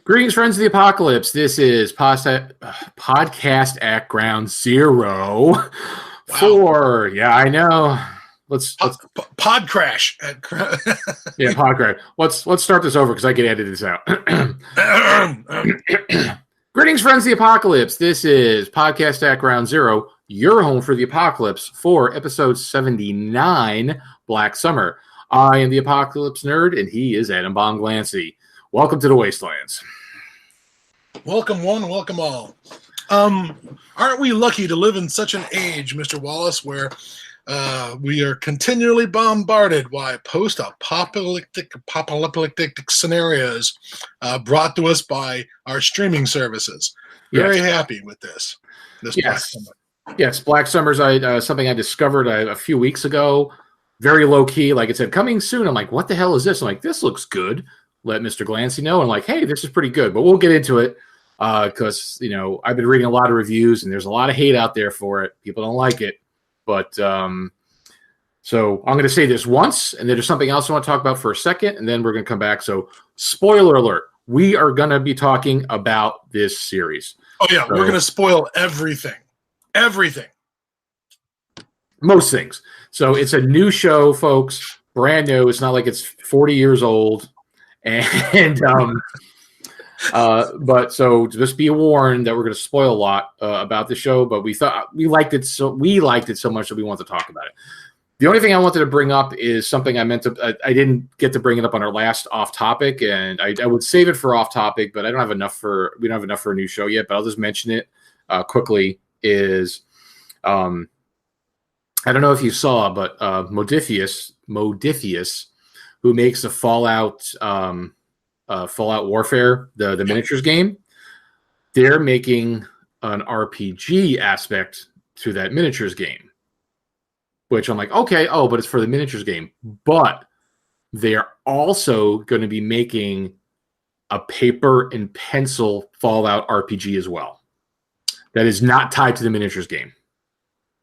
Greetings, friends of the apocalypse. This is podcast at Ground Zero. Wow. Yeah, I know. Let's pod crash at yeah, pod crash. Let's start this over because I can edit this out. Greetings, friends of the apocalypse. This is podcast at Ground Zero, your home for the apocalypse for episode 79, Black Summer. I am the apocalypse nerd, and he is Adam Bomb Glancy. Welcome to the Wastelands. Welcome one, welcome all. Aren't we lucky to live in such an age, Mr. Wallace, where we are continually bombarded by post-apocalyptic scenarios brought to us by our streaming services. Very happy with this Black Summer. Yes, Black Summer's something I discovered a few weeks ago. Very low-key. Like it said, coming soon. I'm like, what the hell is this? I'm like, this looks good. Let Mr. Glancy know. And I'm like, hey, this is pretty good. But we'll get into it because, I've been reading a lot of reviews and there's a lot of hate out there for it. People don't like it. But so I'm going to say this once, and then there's something else I want to talk about for a second, and then we're going to come back. So spoiler alert, we are going to be talking about this series. Oh, yeah. We're going to spoil everything. Everything. Most things. So it's a new show, folks. Brand new. It's not like it's 40 years old. And but so just be warned that we're going to spoil a lot about the show, but we thought we liked it so much that we want to talk about it. The only thing I wanted to bring up is something I didn't get to bring it up on our last off topic, and I would save it for off topic, but we don't have enough for a new show yet, but I'll just mention it quickly is I don't know if you saw, but Modifius, who makes the Fallout Warfare, the miniatures game, they're making an RPG aspect to that miniatures game, which I'm like, okay, but it's for the miniatures game. But they're also going to be making a paper and pencil Fallout RPG as well. That is not tied to the miniatures game.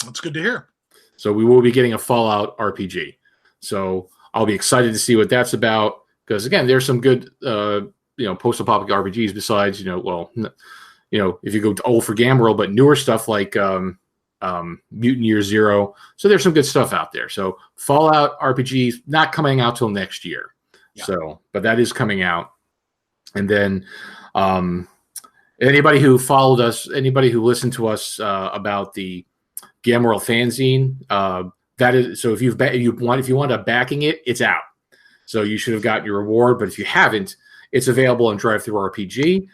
That's good to hear. So we will be getting a Fallout RPG. So I'll be excited to see what that's about because again, there's some good, post-apocalyptic RPGs besides, if you go to old for Gamma World, but newer stuff like Mutant Year Zero. So there's some good stuff out there. So Fallout RPGs not coming out till next year. Yeah. So, but that is coming out. And then anybody who followed us, anybody who listened to us about the Gamma World fanzine, that is so. If you want a backing it, it's out. So you should have gotten your reward. But if you haven't, it's available on DriveThruRPG.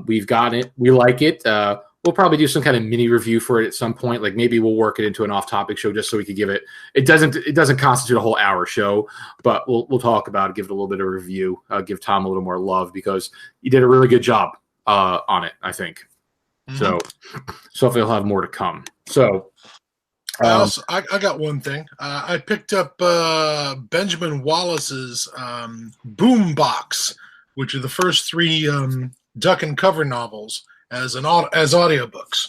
We've got it. We like it. We'll probably do some kind of mini review for it at some point. Like maybe we'll work it into an off-topic show just so we could give it. It doesn't constitute a whole hour show, but we'll talk about it. Give it a little bit of review. Give Tom a little more love because he did a really good job on it. I think. Mm-hmm. So hopefully he'll have more to come. So. I got one thing. I picked up Benjamin Wallace's Boom Box, which are the first three Duck and Cover novels as audiobooks,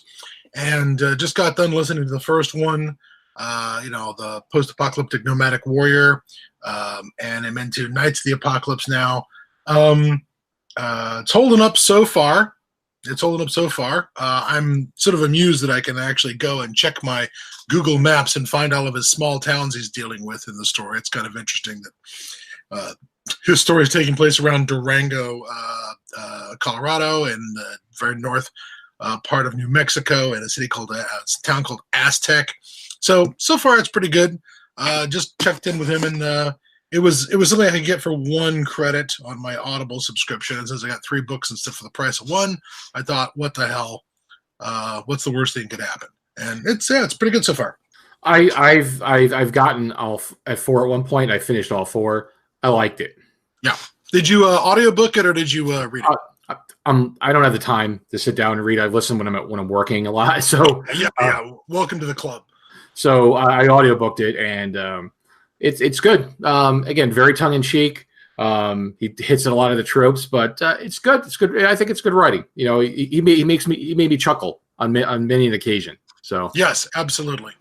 and just got done listening to the first one. The post-apocalyptic nomadic warrior, and I'm into Knights of the Apocalypse now. It's holding up so far. I'm sort of amused that I can actually go and check my Google Maps and find all of his small towns he's dealing with in the story. It's kind of interesting that his story is taking place around Durango, Colorado, and the very north part of New Mexico, in a town called Aztec. So far it's pretty good. Just checked in with him, and it was something I could get for 1 credit on my Audible subscription. And since I got 3 books and stuff for the price of 1, I thought, what the hell? What's the worst thing that could happen? And it's pretty good so far. I've gotten all at 4 at one point. I finished all 4. I liked it. Yeah. Did you audiobook it or did you read it? I don't have the time to sit down and read. I listen when I'm working a lot. So yeah. Welcome to the club. So I audiobooked it and. It's good. Again, very tongue in cheek. He hits at a lot of the tropes, but it's good. It's good. I think it's good writing. He made me chuckle on many an occasion. So yes, absolutely.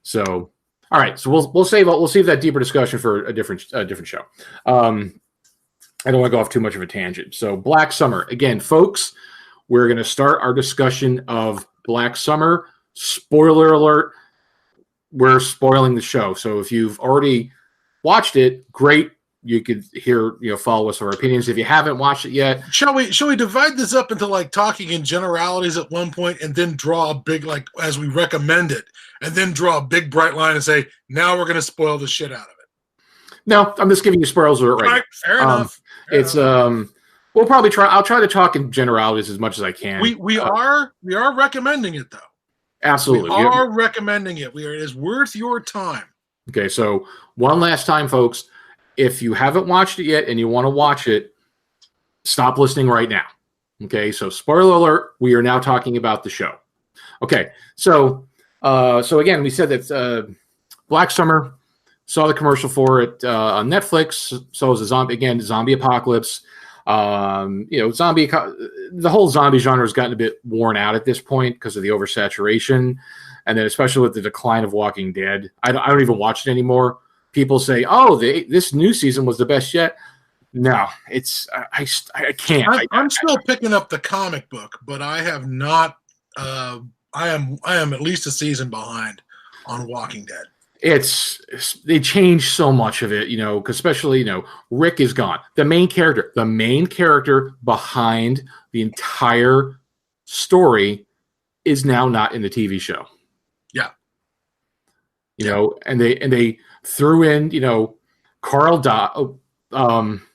So all right. So we'll save that deeper discussion for a different show. I don't want to go off too much of a tangent. So Black Summer. Again, folks, we're going to start our discussion of Black Summer. Spoiler alert, we're spoiling the show. So if you've already watched it, great. You could follow us with our opinions. If you haven't watched it yet, shall we divide this up into like talking in generalities at one point, and then draw a big, like as we recommend it, and then draw a big bright line and say, now we're going to spoil the shit out of it. No, I'm just giving you spoilers right now. Fair enough. We'll probably try. I'll try to talk in generalities as much as I can. We are recommending it though. Absolutely, we are recommending it. It is worth your time. Okay, so one last time, folks. If you haven't watched it yet and you want to watch it, stop listening right now. Okay, so spoiler alert, we are now talking about the show. Okay, so again, we said that Black Summer, saw the commercial for it on Netflix. So it was zombie apocalypse. The whole zombie genre has gotten a bit worn out at this point because of the oversaturation, and then especially with the decline of Walking Dead. I don't even watch it anymore. People say, "Oh, this new season was the best yet." No, I can't. I'm still picking up the comic book, but I have not. I am at least a season behind on Walking Dead. They changed so much of it, because especially Rick is gone. The main character behind the entire story is now not in the TV show. Yeah, and they threw in, Carl died.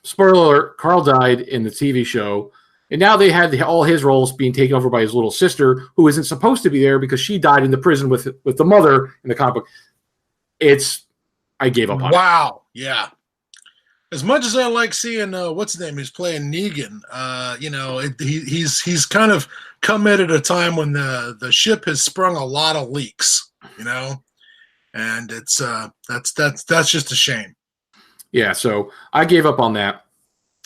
Spoiler alert: Carl died in the TV show, and now they had all his roles being taken over by his little sister, who isn't supposed to be there because she died in the prison with the mother in the comic book. I gave up on it. Wow, yeah. As much as I like seeing what's his name, he's playing Negan. He's kind of come in at a time when the ship has sprung a lot of leaks, and it's that's just a shame. Yeah, so I gave up on that.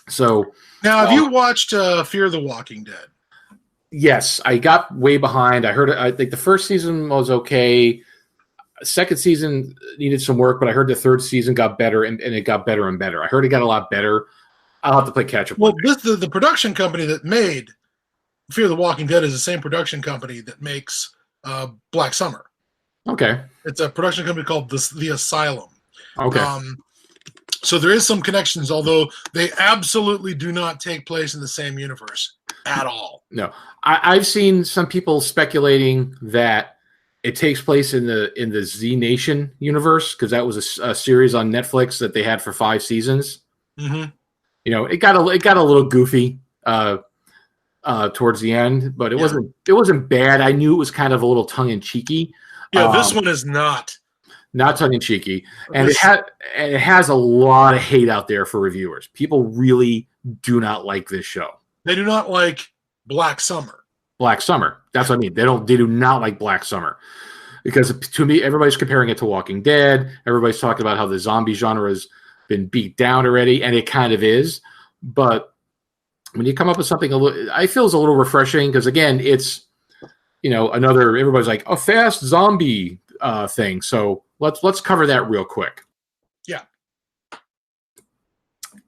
So now, have you watched Fear the Walking Dead? Yes, I got way behind. I think the first season was okay. Second season needed some work, but I heard the third season got better, and it got better and better. I heard it got a lot better. I'll have to play catch up. Well, the production company that made Fear the Walking Dead is the same production company that makes Black Summer. Okay. It's a production company called the Asylum. Okay. So there is some connections, although they absolutely do not take place in the same universe at all. No. I've seen some people speculating that it takes place in the Z Nation universe, because that was a series on Netflix that they had for 5 seasons. Mm-hmm. It got a little goofy towards the end, but it wasn't bad. I knew it was kind of a little tongue in cheeky. Yeah, this one is not tongue in cheeky, and it has a lot of hate out there for reviewers. People really do not like this show. They do not like Black Summer. Black Summer. That's what I mean. They do not like Black Summer, because to me, everybody's comparing it to Walking Dead. Everybody's talking about how the zombie genre has been beat down already, and it kind of is. But when you come up with something I feel is a little refreshing, because again, it's everybody's like a fast zombie thing. So let's cover that real quick. Yeah.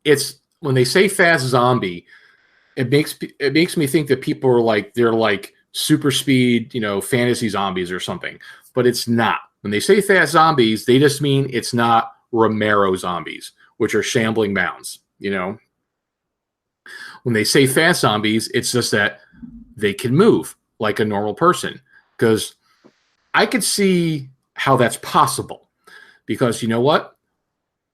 It's when they say fast zombie, it makes me think that people are like, they're like super speed, fantasy zombies or something, but it's not. When they say fast zombies, they just mean it's not Romero zombies, which are shambling mounds. When they say fast zombies, it's just that they can move like a normal person. Because I could see how that's possible, because you know what?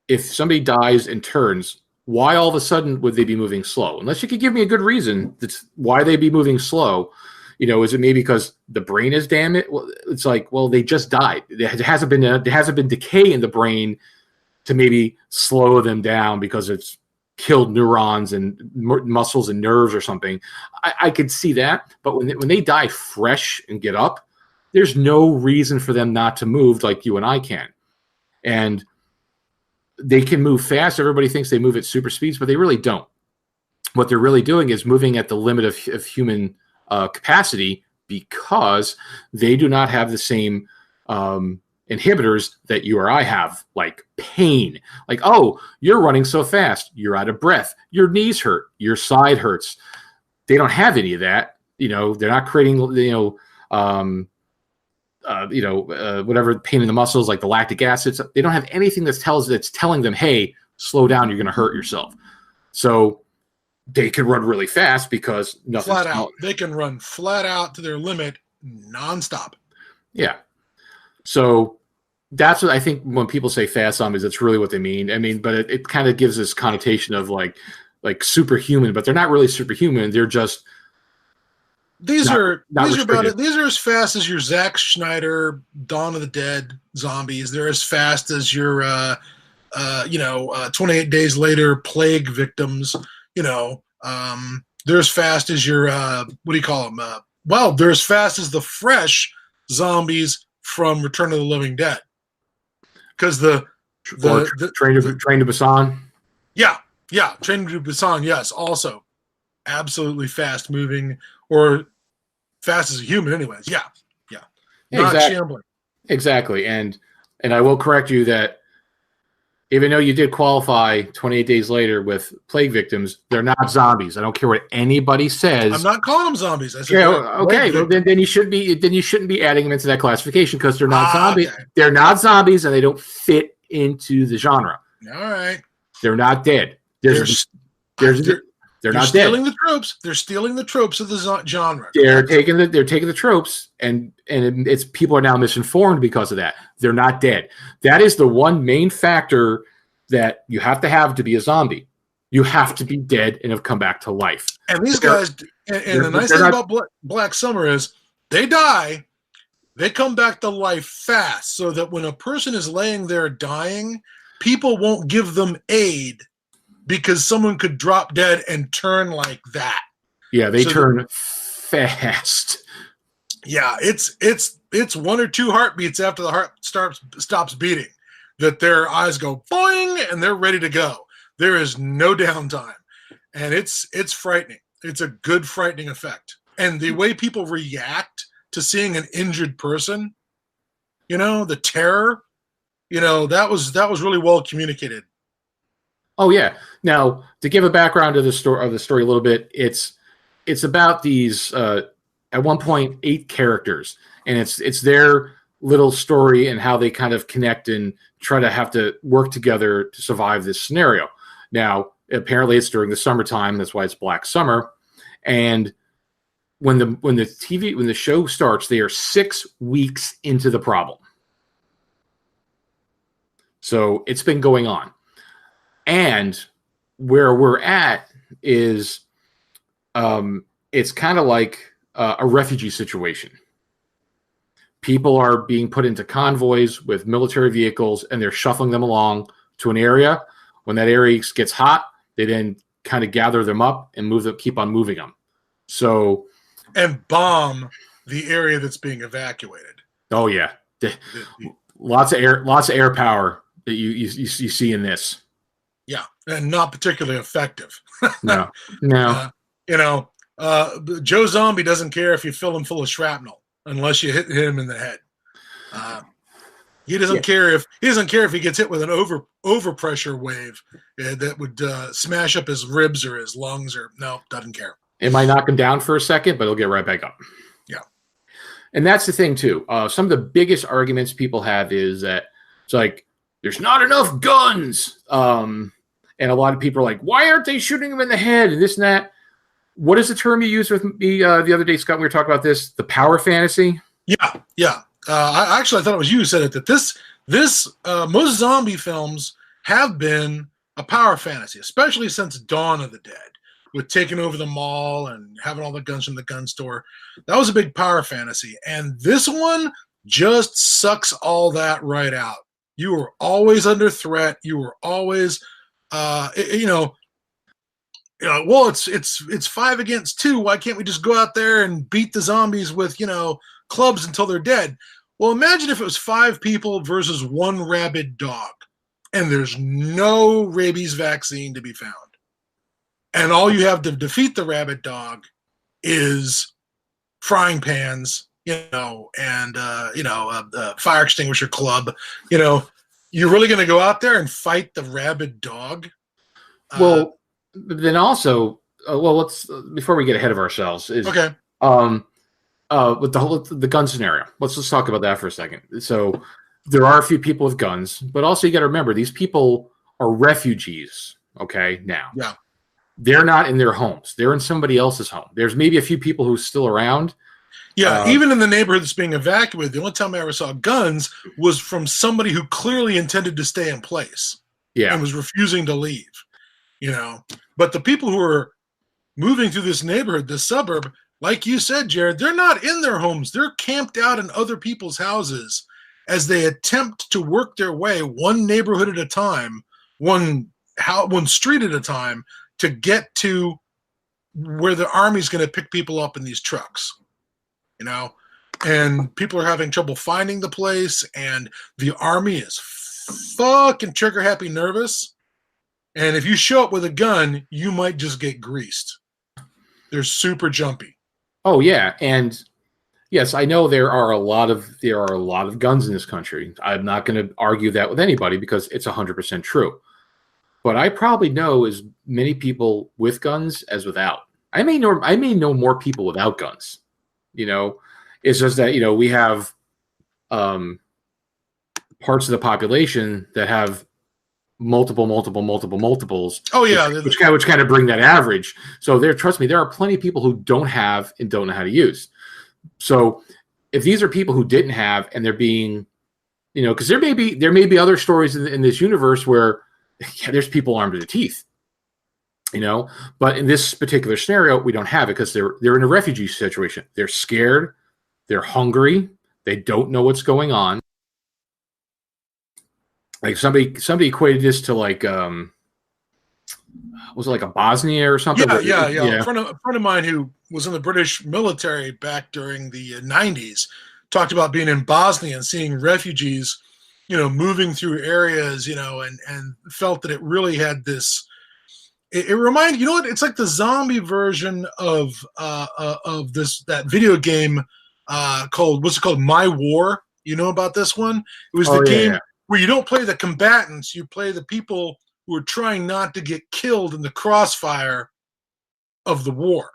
If somebody dies and turns, why all of a sudden would they be moving slow? Unless you could give me a good reason that's why they'd be moving slow. Is it maybe because the brain is damaged? Well, it's like, well, they just died. There hasn't been decay in the brain to maybe slow them down because it's killed neurons and muscles and nerves or something. I could see that, but when they die fresh and get up, there's no reason for them not to move like you and I can. And they can move fast. Everybody thinks they move at super speeds, but they really don't. What they're really doing is moving at the limit of human capacity, because they do not have the same inhibitors that you or I have, like pain. Like, oh, you're running so fast, you're out of breath, your knees hurt, your side hurts. They don't have any of that. They're not creating, whatever pain in the muscles, like the lactic acids. They don't have anything that's telling them, hey, slow down, you're going to hurt yourself. So they can run really fast because nothing's flat out. They can run flat out to their limit nonstop. Yeah. So that's what I think when people say fast zombies, that's really what they mean. I mean, but it kind of gives this connotation of like superhuman, but they're not really superhuman. They're just these are as fast as your Zack Snyder Dawn of the Dead zombies. They're as fast as your 28 Days Later plague victims. They're as fast as your what do you call them? They're as fast as the fresh zombies from Return of the Living Dead. Because the Train to Busan. Yeah, Train to Busan. Yes, also absolutely fast moving, or fast as a human, anyways. Yeah, not shambling. Exactly, and I will correct you that even though you did qualify 28 Days Later with plague victims, they're not zombies. I don't care what anybody says. I'm not calling them zombies. I said okay. Well, then you shouldn't be adding them into that classification because they're not zombies. Okay. They're not zombies, and they don't fit into the genre. All right. They're not dead. They're not stealing dead. The tropes. They're stealing the tropes of the genre. They're taking the tropes, and it's people are now misinformed because of that. They're not dead. That is the one main factor that you have to be a zombie. You have to be dead and have come back to life. And these guys, and the nice thing about Black Summer is they die, they come back to life fast, so that when a person is laying there dying, people won't give them aid because someone could drop dead and turn like that. Yeah, they turn fast. Yeah, it's 1 or 2 heartbeats after the heart stops beating that their eyes go boing and they're ready to go. There is no downtime, and it's frightening. It's a good frightening effect, and the way people react to seeing an injured person, the terror, that was really well communicated. Oh yeah. Now, to give a background to the story a little bit, it's about these at one point 8 characters, and it's their little story and how they kind of connect and try to have to work together to survive this scenario. Now, apparently it's during the summertime, that's why it's Black Summer, and when the show starts, they are 6 weeks into the problem. So it's been going on. And where we're at is it's kind of like a refugee situation. People are being put into convoys with military vehicles, and they're shuffling them along to an area. When that area gets hot, they then kind of gather them up and keep on moving them. So, and bomb the area that's being evacuated. Oh yeah, lots of air power that you see in this. Yeah, and not particularly effective. No. Joe Zombie doesn't care if you fill him full of shrapnel unless you hit him in the head. He doesn't care if he gets hit with an overpressure wave that would smash up his ribs or his lungs, doesn't care. It might knock him down for a second, but he'll get right back up. Yeah, and that's the thing too. Some of the biggest arguments people have is that it's like there's not enough guns. And a lot of people are like, why aren't they shooting him in the head and this and that? What is the term you used with me the other day, Scott? We were talking about this, the power fantasy. Yeah. I thought it was you who said it, that this most zombie films have been a power fantasy, especially since Dawn of the Dead, with taking over the mall and having all the guns from the gun store. That was a big power fantasy. And this one just sucks all that right out. You were always under threat. You were always, well, it's 5 against 2. Why can't we just go out there and beat the zombies with, clubs until they're dead? Well, imagine if it was 5 people versus 1 rabid dog, and there's no rabies vaccine to be found. And all you have to defeat the rabid dog is frying pans and fire extinguisher club, you're really going to go out there and fight the rabid dog? Well, then also, let's before we get ahead of ourselves is Okay. With the gun scenario. Let's talk about that for a second. So there are a few people with guns, but also you got to remember these people are refugees. Okay, now Yeah. they're not in their homes; they're in somebody else's home. There's maybe a few people who's still around. Yeah, even in the neighborhood that's being evacuated, the only time I ever saw guns was from somebody who clearly intended to stay in place. Yeah, And was refusing to leave. But the people who are moving through this neighborhood, this suburb, like you said, Jared, they're not in their homes. They're camped out in other people's houses as they attempt to work their way one neighborhood at a time, one street at a time, to get to where the army's going to pick people up in these trucks. And people are having trouble finding the place, and the army is fucking trigger happy nervous. And if you show up with a gun, you might just get greased. They're super jumpy. Oh yeah, and yes, I know there are a lot of guns in this country. I'm not going to argue that with anybody because it's 100% true. But I probably know as many people with guns as without. I may know more people without guns. It's just that we have parts of the population that have multiples. Oh yeah, which kind of bring that average. So trust me, there are plenty of people who don't have and don't know how to use. So if these are people who didn't have and they're being, because there may be other stories in this universe where there's people armed to the teeth. But in this particular scenario, we don't have it because they're in a refugee situation. They're scared, they're hungry, they don't know what's going on. Like somebody equated this to like was it like a Bosnia or something? Yeah. A friend of mine who was in the British military back during the 90s talked about being in Bosnia and seeing refugees, moving through areas, and felt that it really had this. It reminded, it's like the zombie version of that video game called, what's it called? My War. You know about this one? It was the game where you don't play the combatants, you play the people who are trying not to get killed in the crossfire of the war.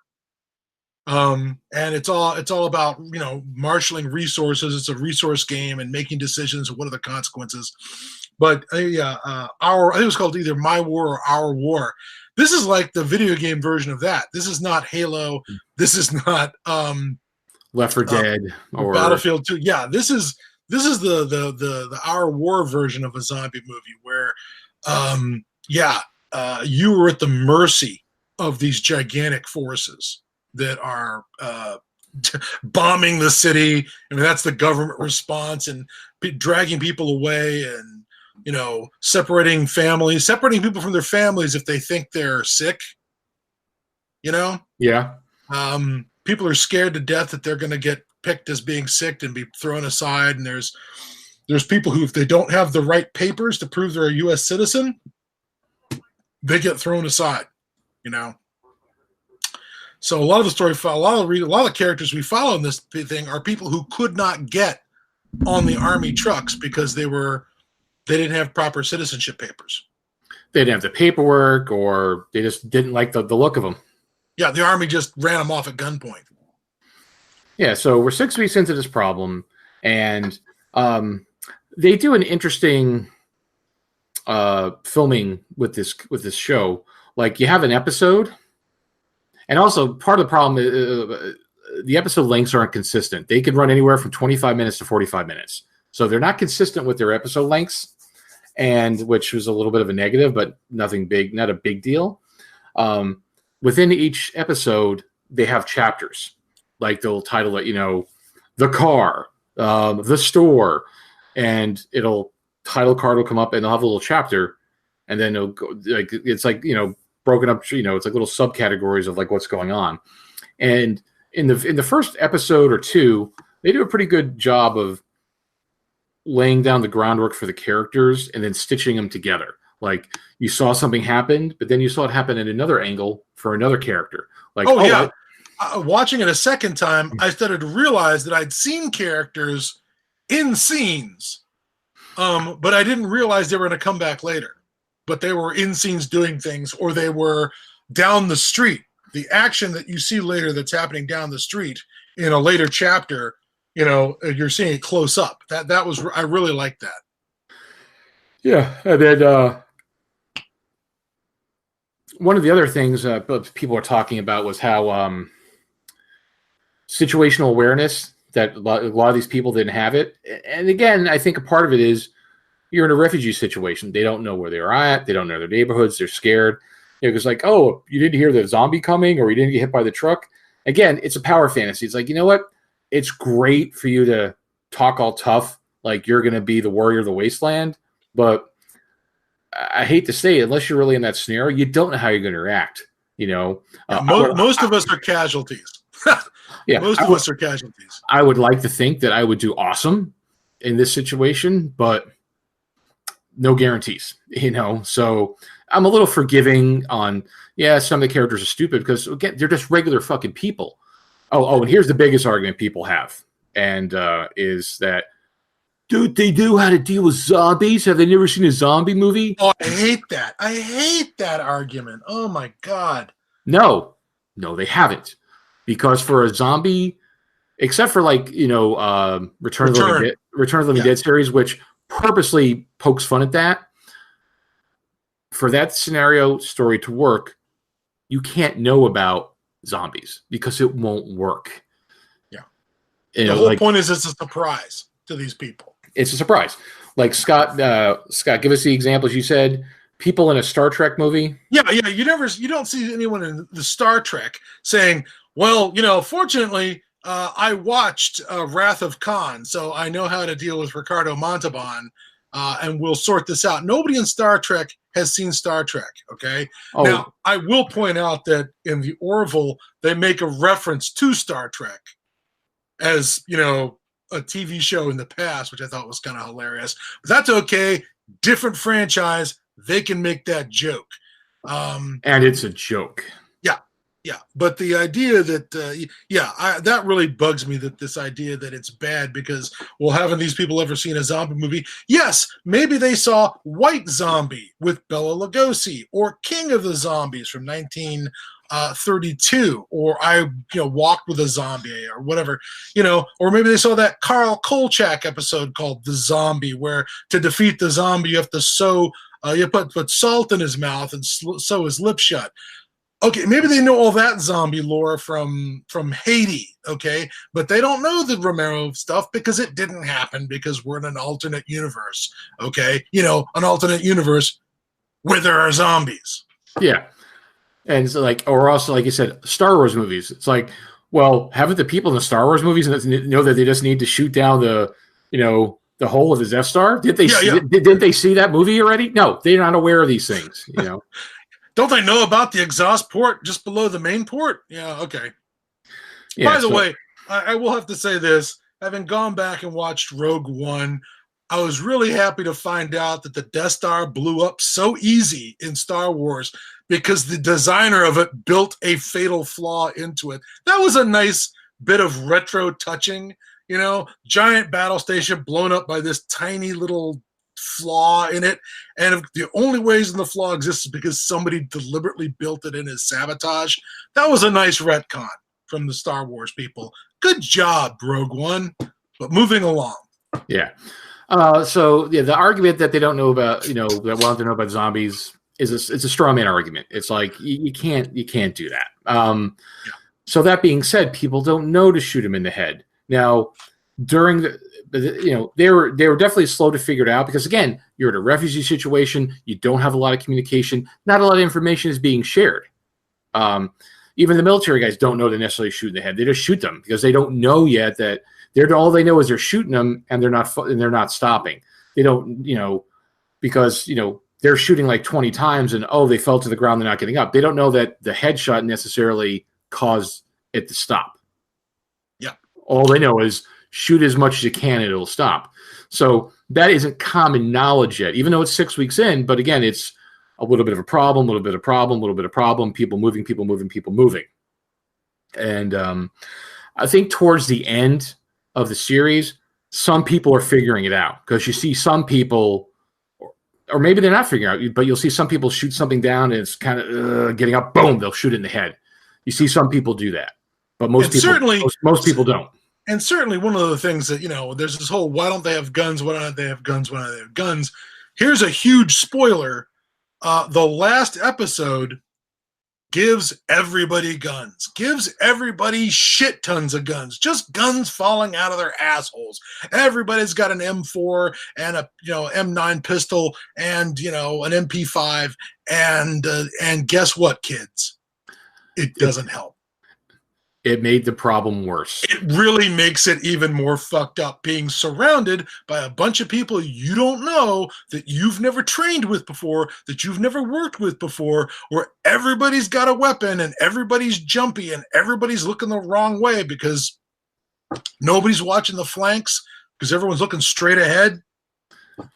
And it's all about, marshaling resources. It's a resource game and making decisions. What are the consequences? But I think it was called either My War or Our War. This is like the video game version of that. This is not Halo. This is not Left 4 Dead or Battlefield 2. Yeah, this is the Our War version of a zombie movie where you were at the mercy of these gigantic forces that are bombing the city. I mean, that's the government response, and dragging people away, and separating people from their families if they think they're sick. Yeah. People are scared to death that they're going to get picked as being sick and be thrown aside. And there's people who, if they don't have the right papers to prove they're a U.S. citizen, they get thrown aside. So a lot of the story, a lot of the characters we follow in this thing are people who could not get on the army trucks because they didn't have proper citizenship papers. They didn't have the paperwork, or they just didn't like the look of them. Yeah, the army just ran them off at gunpoint. Yeah, so we're 6 weeks into this problem, and they do an interesting filming with this show. Like, you have an episode, and also part of the problem is the episode lengths aren't consistent. They can run anywhere from 25 minutes to 45 minutes. So they're not consistent with their episode lengths, and which was a little bit of a negative, but nothing big, not a big deal. Within each episode, they have chapters. Like, they'll title it, the car, the store, and title card will come up and they'll have a little chapter, and then it'll go, like, it's like, broken up, it's like little subcategories of like what's going on. And in the first episode or two, they do a pretty good job of laying down the groundwork for the characters and then stitching them together. Like, you saw something happen, but then you saw it happen at another angle for another character. Like, watching it a second time, I started to realize that I'd seen characters in scenes, but I didn't realize they were going to come back later. But they were in scenes doing things, or they were down the street. The action that you see later that's happening down the street in a later chapter, you're seeing it close up. That was, I really liked that. Yeah, and then one of the other things people were talking about was how situational awareness, that a lot of these people didn't have it. And again, I think a part of it is you're in a refugee situation. They don't know where they're at. They don't know their neighborhoods. They're scared. It's like, oh, you didn't hear the zombie coming, or you didn't get hit by the truck. Again, it's a power fantasy. It's like, you know what? It's great for you to talk all tough, like you're going to be the warrior of the wasteland. But I hate to say it, unless you're really in that scenario, you don't know how you're going to react. Most of us are casualties. Yeah, most of us are casualties. I would like to think that I would do awesome in this situation, but no guarantees, So I'm a little forgiving on, some of the characters are stupid because, again, they're just regular fucking people. Oh, and here's the biggest argument people have, and is that, dude, they know how to deal with zombies. Have they never seen a zombie movie? Oh, I hate that. I hate that argument. Oh, my God. No, they haven't. Because for a zombie, except for like, Return of the Living Dead series, which purposely pokes fun at that, for that scenario story to work, you can't know about zombies because it won't work. Yeah. The whole point is it's a surprise to these people. It's a surprise. Like Scott, give us the examples you said. People in a Star Trek movie. Yeah. You don't see anyone in the Star Trek saying, well, fortunately, I watched Wrath of Khan, so I know how to deal with Ricardo Montalban, and we'll sort this out. Nobody in Star Trek has seen Star Trek, okay? Oh. Now, I will point out that in the Orville, they make a reference to Star Trek as, a TV show in the past, which I thought was kind of hilarious. But that's okay. Different franchise. They can make that joke. And it's a joke. Yeah, but the idea that, that really bugs me, that this idea that it's bad because, well, haven't these people ever seen a zombie movie? Yes, maybe they saw White Zombie with Bela Lugosi, or King of the Zombies from 1932, or I Walked with a Zombie, or whatever, or maybe they saw that Carl Kolchak episode called The Zombie, where to defeat the zombie you have to you put salt in his mouth and sew his lips shut. Okay, maybe they know all that zombie lore from Haiti, okay? But they don't know the Romero stuff because it didn't happen, because we're in an alternate universe, okay? An alternate universe where there are zombies. Yeah. And it's like, or also, like you said, Star Wars movies. It's like, well, haven't the people in the Star Wars movies know that they just need to shoot down the hole of the Death Star? Didn't they see that movie already? No, they're not aware of these things, Don't they know about the exhaust port just below the main port? Yeah, okay. Yeah, by the way, I will have to say this. Having gone back and watched Rogue One, I was really happy to find out that the Death Star blew up so easy in Star Wars because the designer of it built a fatal flaw into it. That was a nice bit of retro touching. Giant battle station blown up by this tiny little flaw in it, and if the only reason the flaw exists is because somebody deliberately built it in as sabotage. That was a nice retcon from the Star Wars people. Good job, Rogue One. But moving along. Yeah. The argument that they don't know about, that want to know about zombies it's a straw man argument. It's like you can't do that. So that being said, people don't know to shoot him in the head. Now, during they were definitely slow to figure it out because, again, you're in a refugee situation. You don't have a lot of communication. Not a lot of information is being shared. Even the military guys don't know to necessarily shoot in the head. They just shoot them because they don't know yet that all they know is they're shooting them and they're not stopping. They don't, because they're shooting like 20 times and they fell to the ground. They're not getting up. They don't know that the headshot necessarily caused it to stop. Yeah. All they know is shoot as much as you can and it'll stop. So that isn't common knowledge yet, even though it's 6 weeks in. But again, it's a little bit of a problem, people moving. And I think towards the end of the series, some people are figuring it out, because you see some people, or maybe they're not figuring out, but you'll see some people shoot something down and it's kind of getting up, boom, they'll shoot it in the head. You see some people do that, but most people don't. And certainly one of the things that, there's this whole, why don't they have guns? Why don't they have guns? Why don't they have guns? Here's a huge spoiler. The last episode gives everybody guns, gives everybody shit tons of guns, just guns falling out of their assholes. Everybody's got an M4 and a M9 pistol and an MP5, and guess what, kids? It doesn't help. It made the problem worse. It really makes it even more fucked up, being surrounded by a bunch of people you don't know, that you've never trained with before, that you've never worked with before, where everybody's got a weapon and everybody's jumpy and everybody's looking the wrong way because nobody's watching the flanks because everyone's looking straight ahead.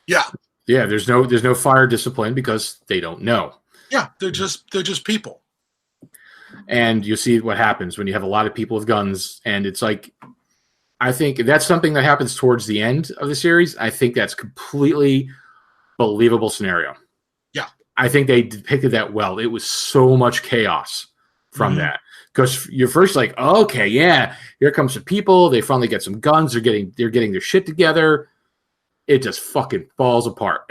Yeah. Yeah, there's no fire discipline because they don't know. Yeah, they're just people. And you see what happens when you have a lot of people with guns. And it's like, I think that's something that happens towards the end of the series. I think that's completely believable scenario. Yeah. I think they depicted that well. It was so much chaos from that. Because you're first like, oh, okay, yeah, here comes some people. They finally get some guns. They're getting their shit together. It just fucking falls apart.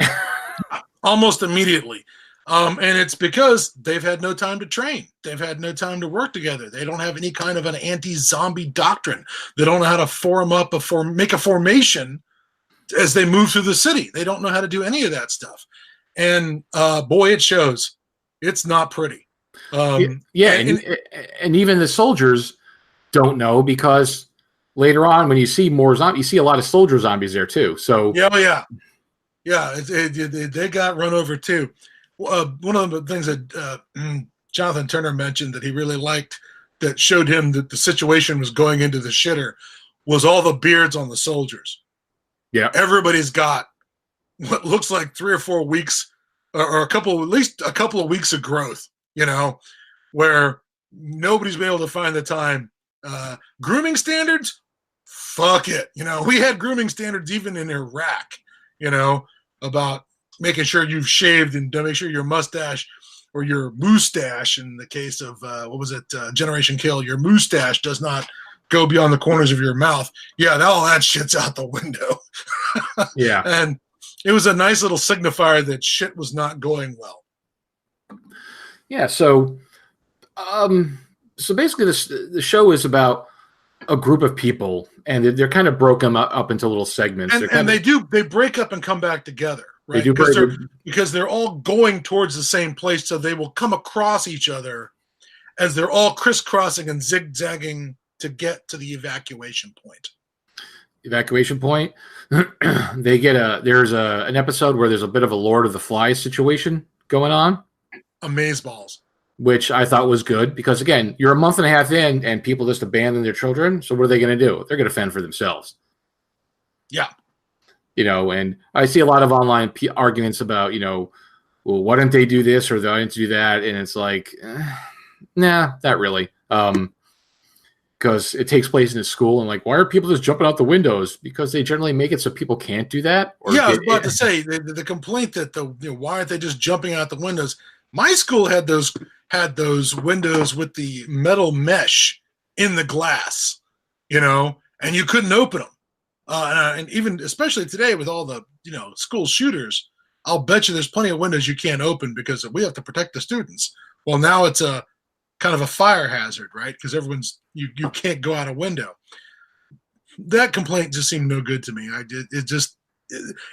Almost immediately. And it's because they've had no time to train. They've had no time to work together. They don't have any kind of an anti-zombie doctrine. They don't know how to form up make a formation as they move through the city. They don't know how to do any of that stuff. And boy, it shows. It's not pretty. And even the soldiers don't know, because later on when you see more zombies, you see a lot of soldier zombies there too. So yeah, they got run over too. One of the things that Jonathan Turner mentioned that he really liked, that showed him that the situation was going into the shitter, was all the beards on the soldiers. Yeah, everybody's got what looks like 3 or 4 weeks, or at least a couple of weeks of growth. Where nobody's been able to find the time. Grooming standards, fuck it. We had grooming standards even in Iraq. About making sure you've shaved and make sure your mustache or your moustache, in the case of, Generation Kill, your moustache does not go beyond the corners of your mouth. Yeah, all that shit's out the window. Yeah. And it was a nice little signifier that shit was not going well. Yeah, so basically the show is about a group of people, and they're kind of broken up into little segments. And they break up and come back together. Right? Because they're all going towards the same place, so they will come across each other as they're all crisscrossing and zigzagging to get to the evacuation point. They get there's an episode where there's a bit of a Lord of the Flies situation going on. Amazeballs. Which I thought was good, because again, you're a month and a half in and people just abandon their children. So what are they going to do? They're going to fend for themselves. Yeah. And I see a lot of online arguments about, well, why didn't they do this or why didn't they do that? And it's like, nah, not really. Because it takes place in a school, and like, why are people just jumping out the windows? Because they generally make it so people can't do that. I was about to say the complaint that why aren't they just jumping out the windows? My school had those windows with the metal mesh in the glass, and you couldn't open them. And even especially today with all the school shooters, I'll bet you there's plenty of windows you can't open because we have to protect the students. Well, now it's a kind of a fire hazard, right? Because you can't go out a window. That complaint just seemed no good to me.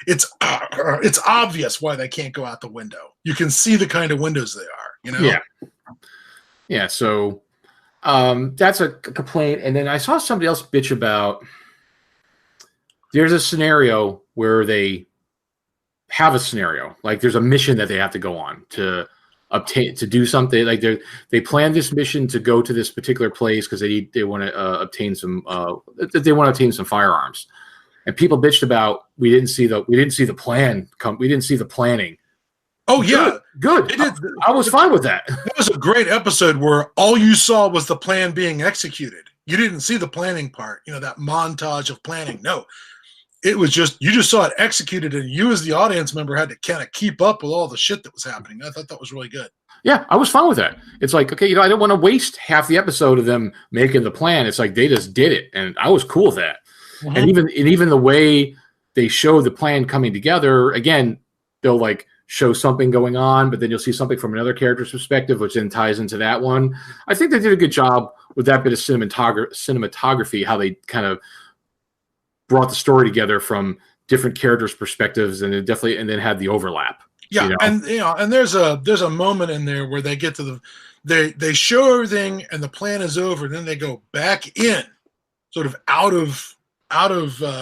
It's obvious why they can't go out the window. You can see the kind of windows they are. Yeah. So that's a complaint. And then I saw somebody else bitch about. There's a scenario where they have a scenario, like there's a mission that they have to go on to do something. Like they plan this mission to go to this particular place because they want to obtain some firearms. And people bitched about we didn't see the plan come. We didn't see the planning Oh yeah, good. It did. I was fine with that. That was a great episode where all you saw was the plan being executed. You didn't see the planning part, that montage of planning. No, it was you just saw it executed, and you as the audience member had to kind of keep up with all the shit that was happening. I thought that was really good. Yeah, I was fine with that. It's like, okay, I don't want to waste half the episode of them making the plan. It's like they just did it, and I was cool with that. Mm-hmm. And even the way they show the plan coming together, again, they'll like show something going on, but then you'll see something from another character's perspective, which then ties into that one. I think they did a good job with that bit of cinematography, how they kind of brought the story together from different characters' perspectives, and then had the overlap. Yeah, and there's a moment in there where they get to they show everything and the plan is over, and then they go back in, sort of out of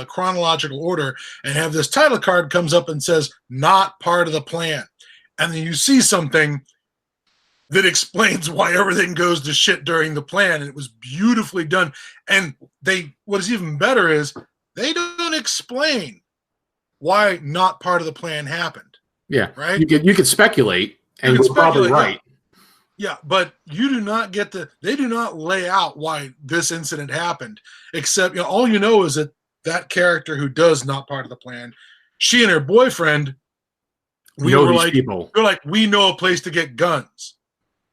chronological order, and have this title card comes up and says not part of the plan, and then you see something that explains why everything goes to shit during the plan, and it was beautifully done. And what is even better is they don't explain why not part of the plan happened. Yeah, right. You could speculate, and you're probably right. Yeah, but you do not get they do not lay out why this incident happened, except all you know is that character who does not part of the plan, she and her boyfriend, we know a place to get guns,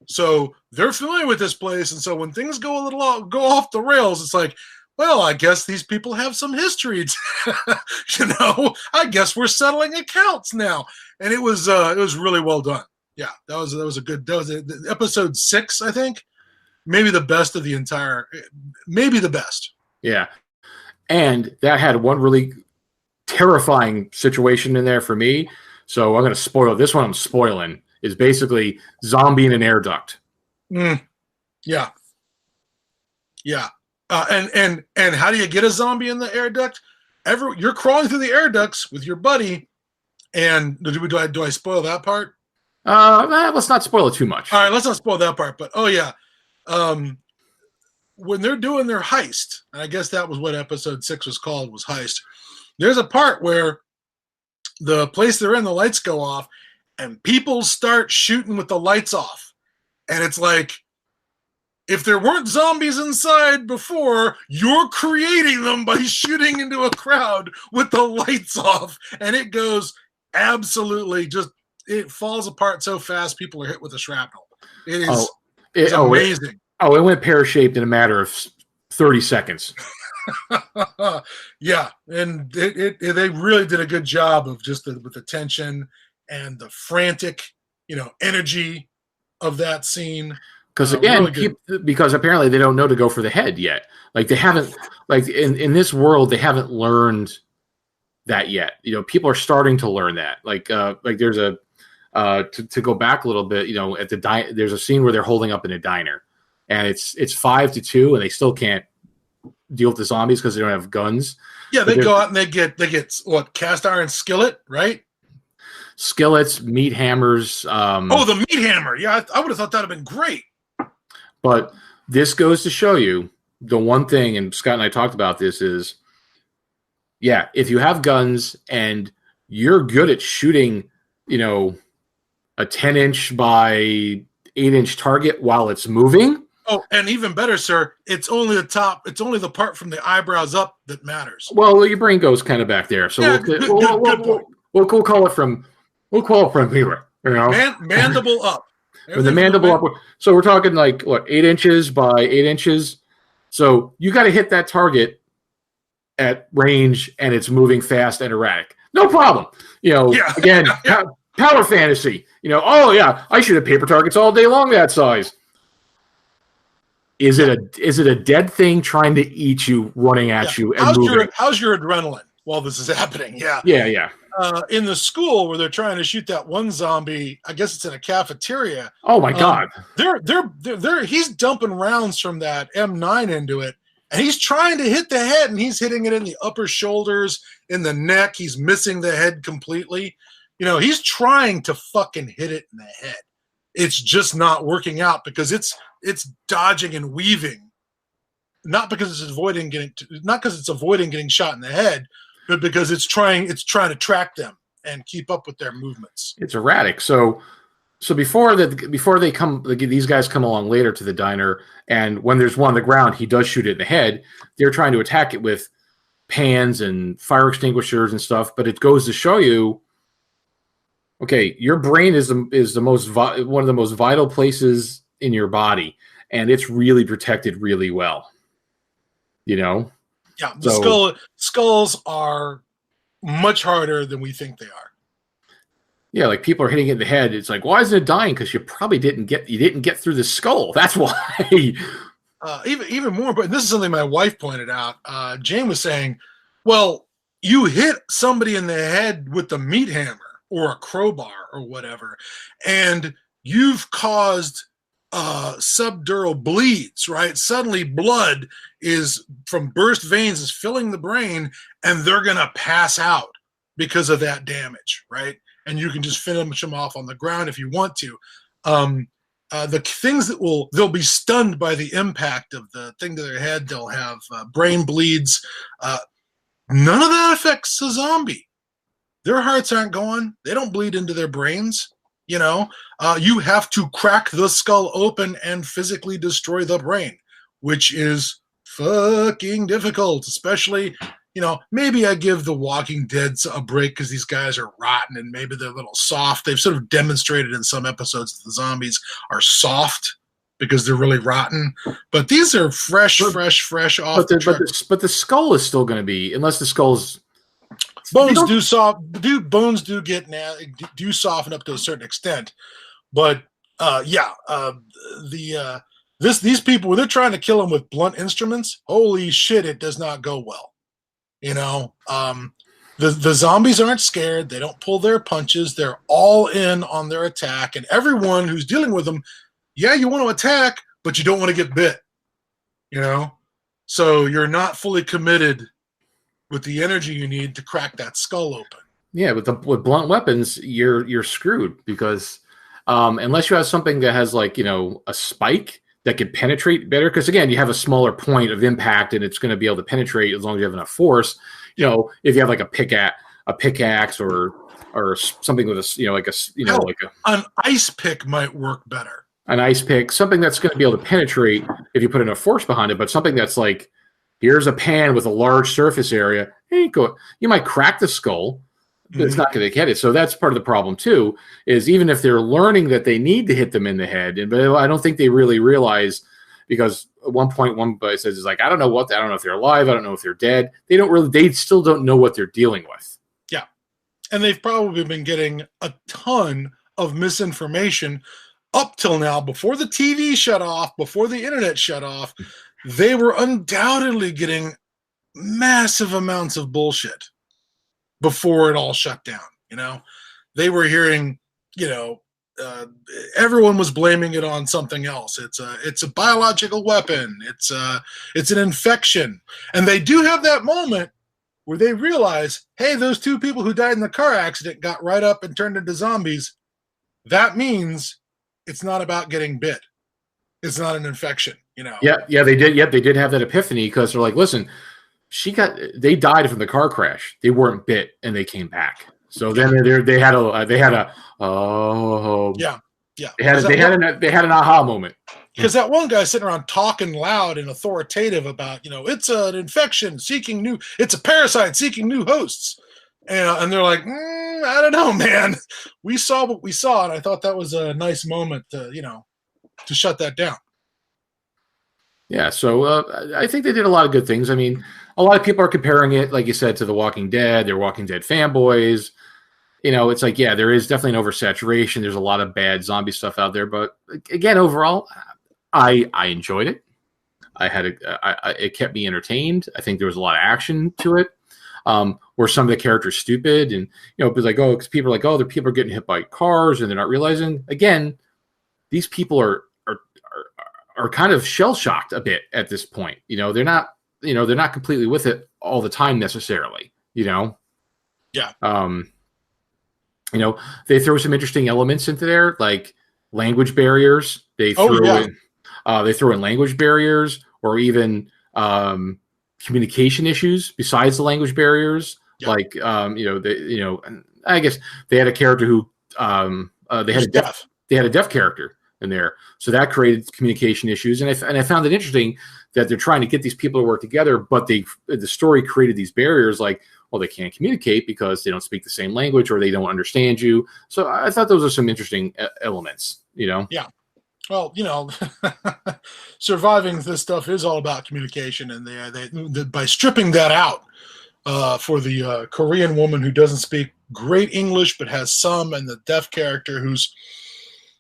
so they're familiar with this place, and so when things go off the rails, it's like, well, I guess these people have some history. I guess we're settling accounts now, and it was really well done. Yeah, that was episode 6, I think, maybe the best of the entire, maybe the best. Yeah, and that had one really terrifying situation in there for me. So I'm going to spoil this one. I'm spoiling is basically zombie in an air duct. Yeah. And how do you get a zombie in the air duct? You're crawling through the air ducts with your buddy, and do I spoil that part? Let's not spoil it too much. All right, let's not spoil that part. But when they're doing their heist, and I guess that was what episode 6 was called, was heist. There's a part where the place they're in, the lights go off, and people start shooting with the lights off, and it's like, if there weren't zombies inside before, you're creating them by shooting into a crowd with the lights off. And it goes absolutely it falls apart so fast, people are hit with the shrapnel. It is amazing. It went pear-shaped in a matter of 30 seconds. Yeah, and they really did a good job of with the tension and the frantic, energy of that scene. Because again, because apparently they don't know to go for the head yet. Like they haven't, like in this world, they haven't learned that yet. People are starting to learn that. Like there's to go back a little bit. At there's a scene where they're holding up in a diner, and it's 5-2, and they still can't deal with the zombies because they don't have guns. Yeah, they go out and they get what, cast iron skillet, right? Skillets, meat hammers. The meat hammer. Yeah, I would have thought that'd have been great. But this goes to show you the one thing, and Scott and I talked about this, is, if you have guns and you're good at shooting, a 10-inch by 8-inch target while it's moving. Oh, and even better, sir, it's only the top. It's only the part from the eyebrows up that matters. Well, your brain goes kind of back there. So we'll call it from here. Mandible up. With the mandible up. So we're talking like, what, 8 inches by 8 inches? So you got to hit that target at range, and it's moving fast and erratic. No problem. Again, power fantasy. I shoot at paper targets all day long that size. Is it a dead thing trying to eat you, running at you, and moving? How's your adrenaline while this is happening? Yeah. In the school where they're trying to shoot that one zombie, I guess it's in a cafeteria. Oh my God! He's dumping rounds from that M9 into it, and he's trying to hit the head, and he's hitting it in the upper shoulders, in the neck. He's missing the head completely. He's trying to fucking hit it in the head. It's just not working out because it's dodging and weaving, not because it's avoiding getting shot in the head, but because it's trying to track them and keep up with their movements. It's erratic. So before these guys come along later to the diner, and when there's one on the ground, he does shoot it in the head. They're trying to attack it with pans and fire extinguishers and stuff, but it goes to show you, okay, your brain is the most one of the most vital places in your body, and it's really protected really well. Yeah, the skulls are much harder than we think they are. Yeah, like people are hitting it in the head. It's like, why isn't it dying? Because you probably didn't get through the skull. That's why. Even more, but this is something my wife pointed out. Jane was saying, well, you hit somebody in the head with a meat hammer or a crowbar or whatever, and you've caused subdural bleeds, right? Suddenly blood is from burst veins is filling the brain, and they're going to pass out because of that damage, right? And you can just finish them off on the ground if you want to. The things they'll be stunned by the impact of the thing to their head. They'll have brain bleeds. None of that affects a zombie. Their hearts aren't going. They don't bleed into their brains. You have to crack the skull open and physically destroy the brain, which is fucking difficult, especially, maybe I give The Walking Dead a break because these guys are rotten and maybe they're a little soft. They've sort of demonstrated in some episodes that the zombies are soft because they're really rotten. But these are fresh off the truck. But the skull is still going to be, unless the skull's... Bones do soften up to a certain extent. But, these people, when they're trying to kill them with blunt instruments, holy shit, it does not go well. The zombies aren't scared. They don't pull their punches. They're all in on their attack. And everyone who's dealing with them, you want to attack, but you don't want to get bit. So you're not fully committed with the energy you need to crack that skull open. Yeah, with blunt weapons, you're screwed because unless you have something that has a spike that can penetrate better, because again, you have a smaller point of impact and it's going to be able to penetrate as long as you have enough force. If you have a pickaxe or something with an ice pick might work better. An ice pick, something that's going to be able to penetrate if you put enough force behind it, but something that's here's a pan with a large surface area. You might crack the skull, but it's not going to get it. So that's part of the problem too, is even if they're learning that they need to hit them in the head, but I don't think they really realize, because at one point one guy says, I don't know if they're alive. I don't know if they're dead. They still don't know what they're dealing with. Yeah. And they've probably been getting a ton of misinformation up till now. Before the TV shut off, before the internet shut off, they were undoubtedly getting massive amounts of bullshit before it all shut down. They were hearing, everyone was blaming it on something else. It's a biological weapon. It's an infection. And they do have that moment where they realize, hey, those two people who died in the car accident got right up and turned into zombies. That means it's not about getting bit. It's not an infection, Yeah, they did. Yep, they did have that epiphany because they're like, listen, they died from the car crash. They weren't bit, and they came back. So then they had an aha moment. Because that one guy sitting around talking loud and authoritative about, it's an infection it's a parasite seeking new hosts. And they're like, I don't know, man. We saw what we saw, and I thought that was a nice moment to shut that down. Yeah, so I think they did a lot of good things. I mean, a lot of people are comparing it, like you said, to The Walking Dead. They're Walking Dead fanboys. It's there is definitely an oversaturation. There's a lot of bad zombie stuff out there. But again, overall, I enjoyed it. It kept me entertained. I think there was a lot of action to it. Where some of the characters stupid and, because people are like, oh, the people are getting hit by cars and they're not realizing. Again, these people are kind of shell shocked a bit at this point. They're not completely with it all the time necessarily. Yeah. They throw some interesting elements into there, like language barriers. They throw in language barriers, or even communication issues besides the language barriers. Yeah. I guess they had a character who they had a deaf character in there, so that created communication issues. And I found it interesting that they're trying to get these people to work together, but the story created these barriers, like, well, they can't communicate because they don't speak the same language or they don't understand you. So I thought those are some interesting elements, you know? Yeah. Well, you know, surviving this stuff is all about communication, and they by stripping that out for the Korean woman who doesn't speak great English but has some, and the deaf character who's,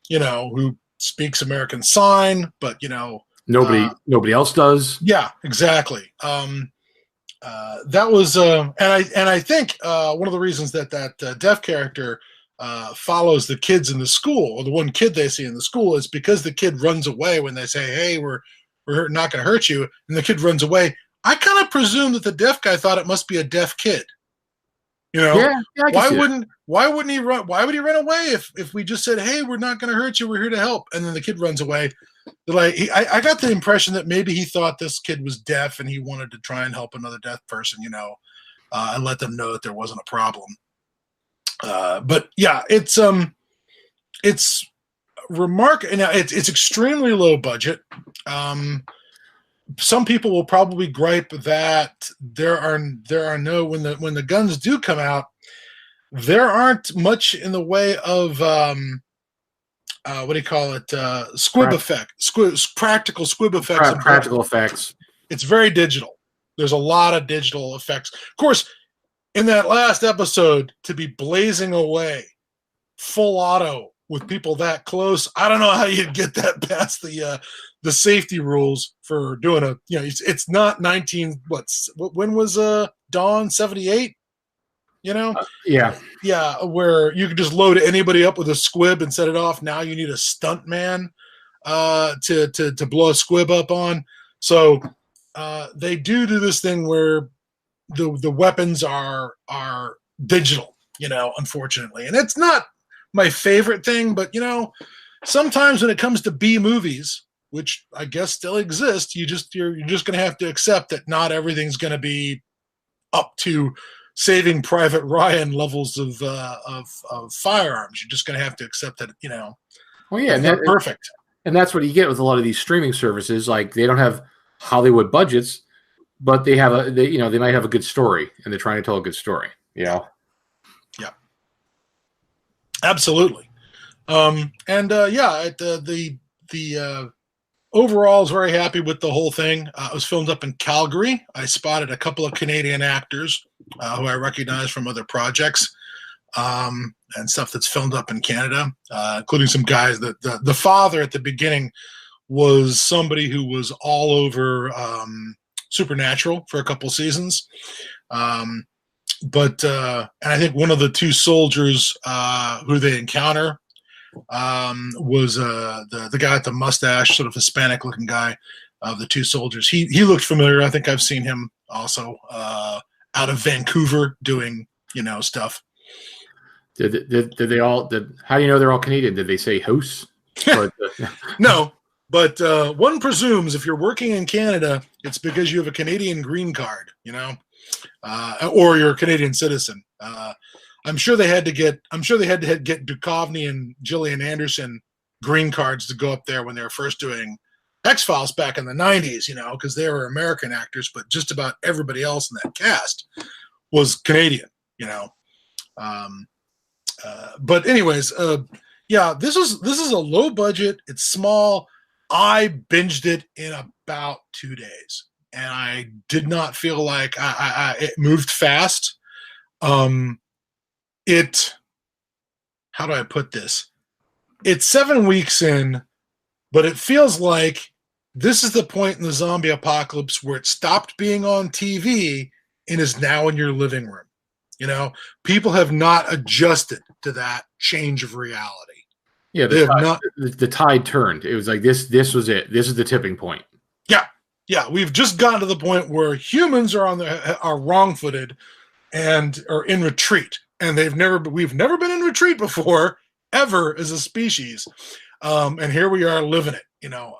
you know, who speaks American Sign, but you know, nobody else does. Yeah, exactly. That was, and I think one of the reasons that deaf character follows the kids in the school, or the one kid they see in the school, is because the kid runs away when they say, "Hey, we're not going to hurt you," and the kid runs away. I kind of presume that the deaf guy thought it must be a deaf kid. You know, why wouldn't he run? Why would he run away if we just said, "Hey, we're not going to hurt you. We're here to help," and then the kid runs away? Like, I got the impression that maybe he thought this kid was deaf and he wanted to try and help another deaf person, you know, and let them know that there wasn't a problem. But yeah, it's remarkable. It's extremely low budget. Some people will probably gripe that there are no, when the guns do come out, there aren't much in the way of what do you call it? Practical squib effects. Practical effects. It's very digital. There's a lot of digital effects. Of course, in that last episode, to be blazing away full auto with people that close, I don't know how you'd get that past the safety rules for doing a, you know, it's not 19, when was Dawn, 78? You know? Yeah, where you could just load anybody up with a squib and set it off. Now you need a stunt man to blow a squib up on. So they do this thing where the weapons are digital, you know, unfortunately. And it's not my favorite thing, but you know, sometimes when it comes to B movies, which I guess still exist, you're just going to have to accept that not everything's going to be up to Saving Private Ryan levels of firearms. You're just going to have to accept that, you know. Well, yeah, and perfect. And that's what you get with a lot of these streaming services. Like, they don't have Hollywood budgets, but they might have a good story, and they're trying to tell a good story. You know. Yeah. Absolutely. Overall, I was very happy with the whole thing. It was filmed up in Calgary. I spotted a couple of Canadian actors who I recognize from other projects and stuff that's filmed up in Canada, including some guys. The father at the beginning was somebody who was all over Supernatural for a couple seasons. And I think one of the two soldiers who they encounter was the guy with the mustache, sort of Hispanic looking guy of the two soldiers. He looked familiar. I think I've seen him also out of Vancouver doing, you know, stuff. Did they all? How do you know they're all Canadian? Did they say house? No, but one presumes if you're working in Canada, it's because you have a Canadian green card, you know, or you're a Canadian citizen. I'm sure they had to get Duchovny and Gillian Anderson green cards to go up there when they were first doing X-Files back in the 90s, you know, because they were American actors, but just about everybody else in that cast was Canadian, you know. But anyways, yeah, this is a low budget. It's small. I binged it in about 2 days, and I did not feel like it moved fast. How do I put this? It's 7 weeks in, but it feels like this is the point in the zombie apocalypse where it stopped being on TV and is now in your living room. You know, people have not adjusted to that change of reality. Yeah, the tide turned. It was like this was it. This is the tipping point. Yeah, we've just gotten to the point where humans are are wrong-footed and are in retreat. And we've never been in retreat before, ever, as a species. And here we are living it, you know.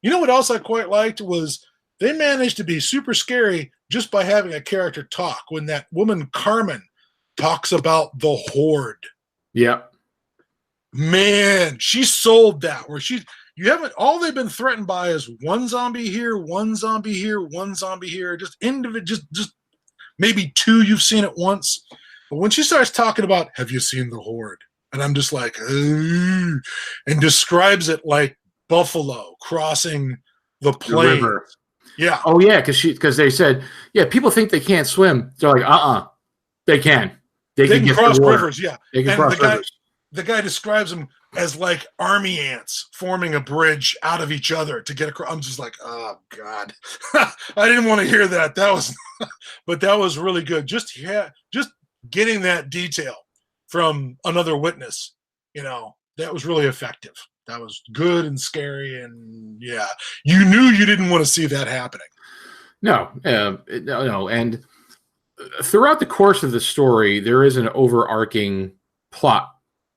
You know what else I quite liked was they managed to be super scary just by having a character talk. When that woman Carmen talks about the Horde. Yeah. Man, she sold that. You haven't, all they've been threatened by is one zombie here, one zombie here, one zombie here. Just maybe two you've seen it once. But when she starts talking about, have you seen the Horde? And I'm just like, and describes it like buffalo crossing the plains. The river. Yeah. Oh yeah, because they said, yeah, people think they can't swim. They're like, they can. They can cross rivers. Yeah. They can cross rivers. The guy describes them as like army ants forming a bridge out of each other to get across. I'm just like, oh God, I didn't want to hear that. But that was really good. Just getting that detail from another witness, that was really effective. That was good and scary, and yeah, you knew you didn't want to see that happening. No, no, and throughout the course of the story, there is an overarching plot.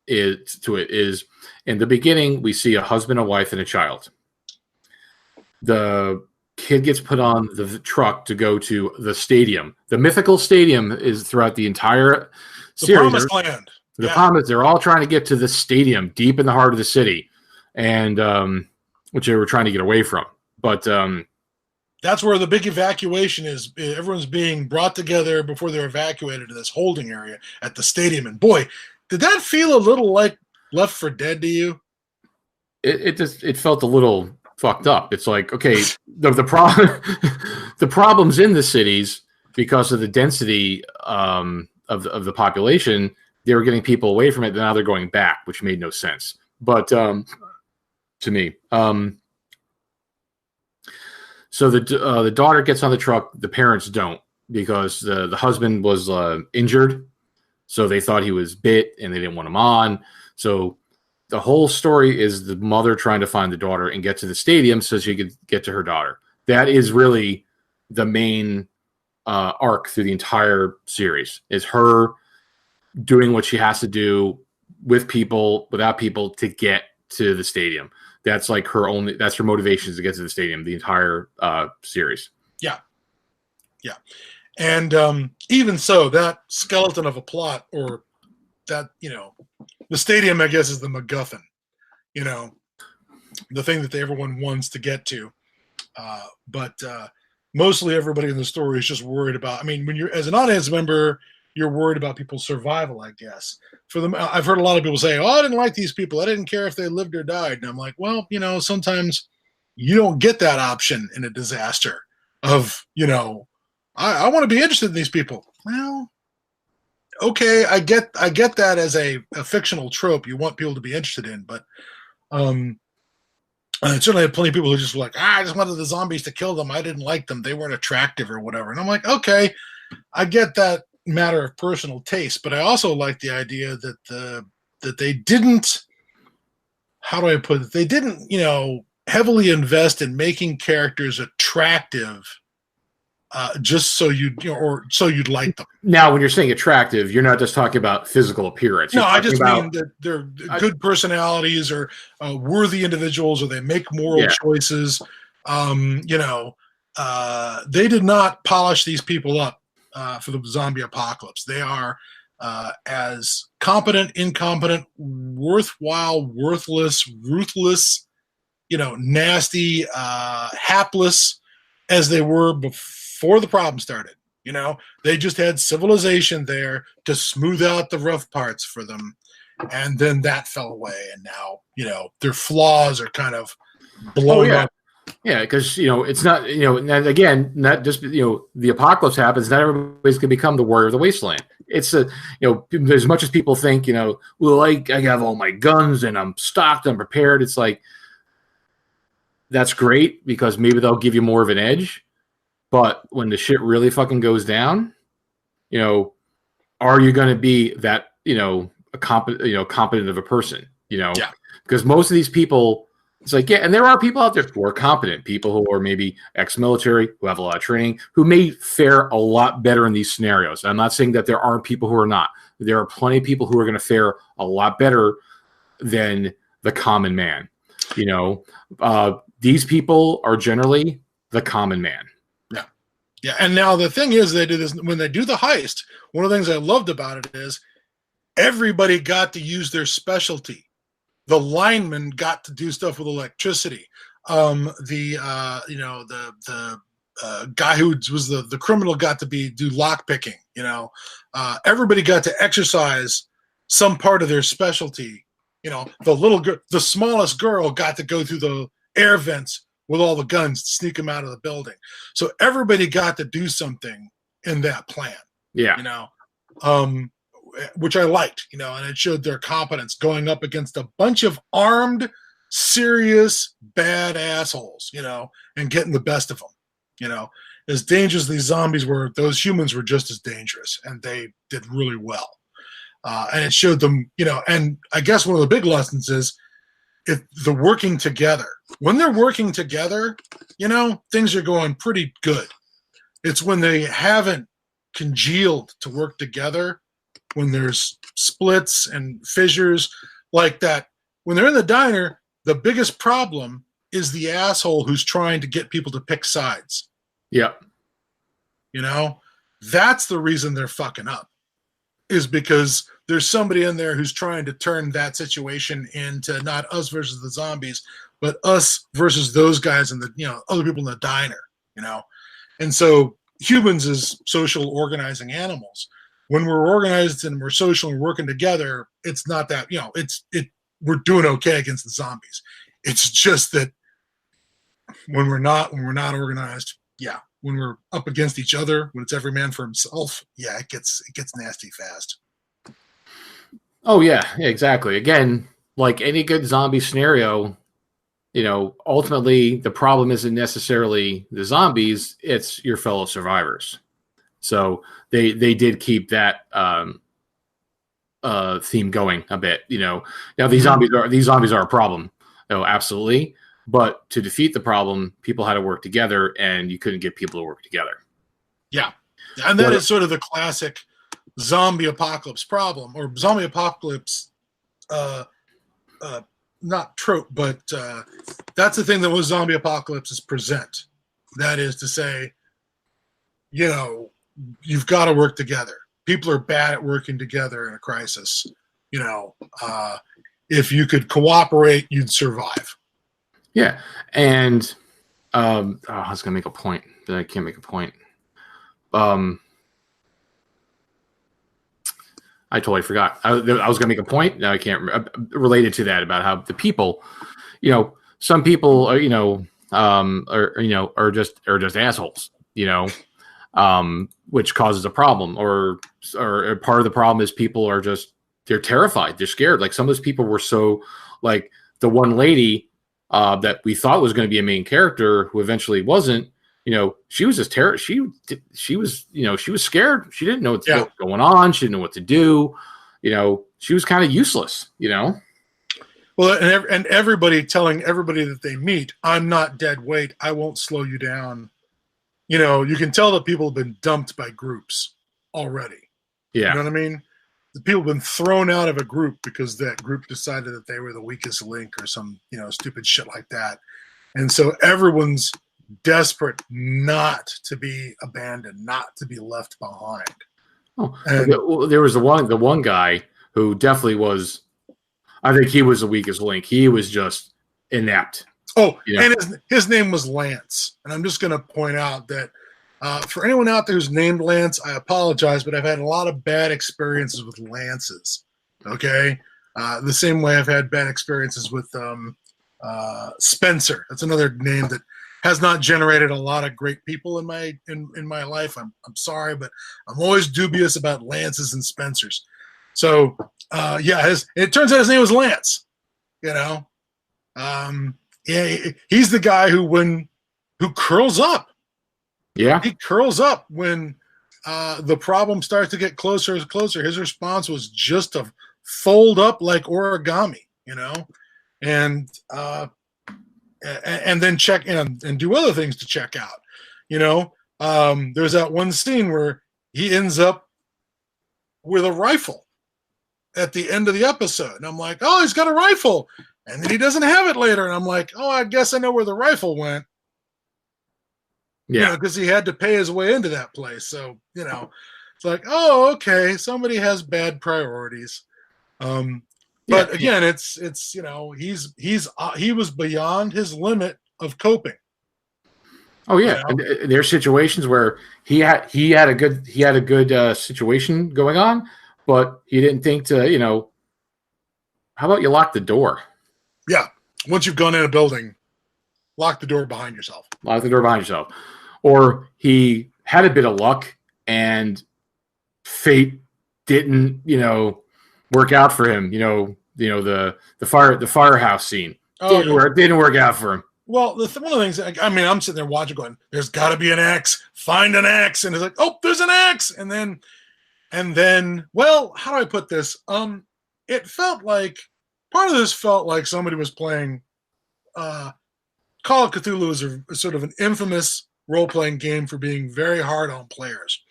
In the beginning, we see a husband, a wife, and a child. The kid gets put on the truck to go to the stadium. The mythical stadium is throughout the entire series. The promised land. The promise. They're all trying to get to the stadium deep in the heart of the city, and which they were trying to get away from. But that's where the big evacuation is. Everyone's being brought together before they're evacuated to this holding area at the stadium. And boy, did that feel a little like Left 4 Dead to you? It felt a little fucked up. It's like, okay, the problem the problems in the cities because of the density of the population, they were getting people away from it. Now they're going back, which made no sense. But to me, so the daughter gets on the truck. The parents don't, because the husband was injured. So they thought he was bit and they didn't want him on. So the whole story is the mother trying to find the daughter and get to the stadium so she could get to her daughter. That is really the main arc through the entire series, is her doing what she has to do with people, without people, to get to the stadium. That's like that's her motivation, to get to the stadium, the entire series. Yeah. Yeah. And even so, that skeleton of a plot, or that, the stadium, I guess, is the MacGuffin, the thing that everyone wants to get to. But mostly everybody in the story is just worried about, when you're, as an audience member, you're worried about people's survival, I guess. For them, I've heard a lot of people say, I didn't like these people. I didn't care if they lived or died. And I'm like, well, sometimes you don't get that option in a disaster of, I want to be interested in these people. Well, okay, I get that as a fictional trope you want people to be interested in, but I certainly had plenty of people who just were like, I just wanted the zombies to kill them. I didn't like them. They weren't attractive or whatever. And I'm like, okay, I get that matter of personal taste, but I also like the idea that that they didn't, how do I put it? They didn't, heavily invest in making characters attractive just so you'd like them. Now, when you're saying attractive, you're not just talking about physical appearance. No, I just mean that they're good personalities, or worthy individuals, or they make moral choices. They did not polish these people up for the zombie apocalypse. They are as competent, incompetent, worthwhile, worthless, ruthless, nasty, hapless as they were before the problem started. They just had civilization there to smooth out the rough parts for them, and then that fell away, and now their flaws are kind of blown up. Yeah, because it's not, and again, not just the apocalypse happens, not everybody's gonna become the warrior of the wasteland. It's as much as people think, well, I have all my guns and I'm stocked, I'm prepared. It's like, that's great because maybe they'll give you more of an edge. But when the shit really fucking goes down, are you going to be that, competent of a person, Yeah. Because most of these people, it's like, yeah, and there are people out there who are competent, people who are maybe ex-military, who have a lot of training, who may fare a lot better in these scenarios. I'm not saying that there aren't people who are not. There are plenty of people who are going to fare a lot better than the common man. These people are generally the common man. Yeah, and now the thing is, they do this when they do the heist. One of the things I loved about it is everybody got to use their specialty. The linemen got to do stuff with electricity. The guy who was the criminal got to do lock picking. Everybody got to exercise some part of their specialty. The smallest girl got to go through the air vents with all the guns to sneak them out of the building. So everybody got to do something in that plan. Yeah. Which I liked, and it showed their competence going up against a bunch of armed, serious, bad assholes, and getting the best of them. As dangerous as these zombies were, those humans were just as dangerous, and they did really well. And it showed them, and I guess one of the big lessons is the working together. When they're working together, things are going pretty good. It's when they haven't congealed to work together, when there's splits and fissures like that. When they're in the diner, the biggest problem is the asshole who's trying to get people to pick sides. Yeah. That's the reason they're fucking up, is because there's somebody in there who's trying to turn that situation into not us versus the zombies, but us versus those guys and the, other people in the diner, And so humans as social organizing animals, when we're organized and we're social and working together, it's not that, we're doing okay against the zombies. It's just that when we're not organized, when we're up against each other, when it's every man for himself, it gets nasty fast. Oh yeah, exactly. Again, like any good zombie scenario, ultimately the problem isn't necessarily the zombies, it's your fellow survivors. So they did keep that theme going a bit. Now these zombies are a problem. Absolutely. But to defeat the problem, people had to work together, and you couldn't get people to work together. Yeah, and that is sort of the classic zombie apocalypse problem, or zombie apocalypse, not trope, but that's the thing that most zombie apocalypses present. That is to say, you've got to work together. People are bad at working together in a crisis. If you could cooperate, you'd survive. Yeah, and I was going to make a point, but I can't make a point. I totally forgot. I was going to make a point. Now I can't related to that about how the people, some people are just assholes, which causes a problem, or part of the problem is people are they're terrified, they're scared. Like some of those people were so, like the one lady that we thought was going to be a main character, who eventually wasn't. She was just she was scared. She didn't know what's going on. She didn't know what to do. She was kind of useless. Well, and everybody telling everybody that they meet, "I'm not dead weight. I won't slow you down." You can tell that people have been dumped by groups already. Yeah, you know what I mean. The people have been thrown out of a group because that group decided that they were the weakest link or some stupid shit like that, and so everyone's desperate not to be abandoned, not to be left behind. Oh, and there was the one guy who definitely was. I think he was the weakest link. He was just inept. Oh, and his name was Lance. And I'm just going to point out that for anyone out there who's named Lance, I apologize, but I've had a lot of bad experiences with Lances. Okay, the same way I've had bad experiences with Spencer. That's another name that has not generated a lot of great people in my life. I'm sorry, but I'm always dubious about Lances and Spencers. So it turns out his name was Lance. He's the guy who curls up. Yeah, he curls up when the problem starts to get closer and closer. His response was just to fold up like origami, and then check in and do other things to check out. There's that one scene where he ends up with a rifle at the end of the episode. And I'm like, oh, he's got a rifle. And then he doesn't have it later. And I'm like, oh, I guess I know where the rifle went. Yeah. because he had to pay his way into that place. So, it's like, oh, okay, somebody has bad priorities. But again, it's he was beyond his limit of coping. Oh yeah, and there's situations where he had a good situation going on, but he didn't think to how about you lock the door? Yeah, once you've gone in a building, lock the door behind yourself. Lock the door behind yourself. Or he had a bit of luck and fate didn't work out for him. The firehouse scene didn't work out for him. Well, one of the things, I'm sitting there watching going, there's got to be an axe. Find an axe. And it's like, oh, there's an axe. And then, well, how do I put this? It felt like, part of this felt like somebody was playing, Call of Cthulhu is a sort of an infamous role-playing game for being very hard on players.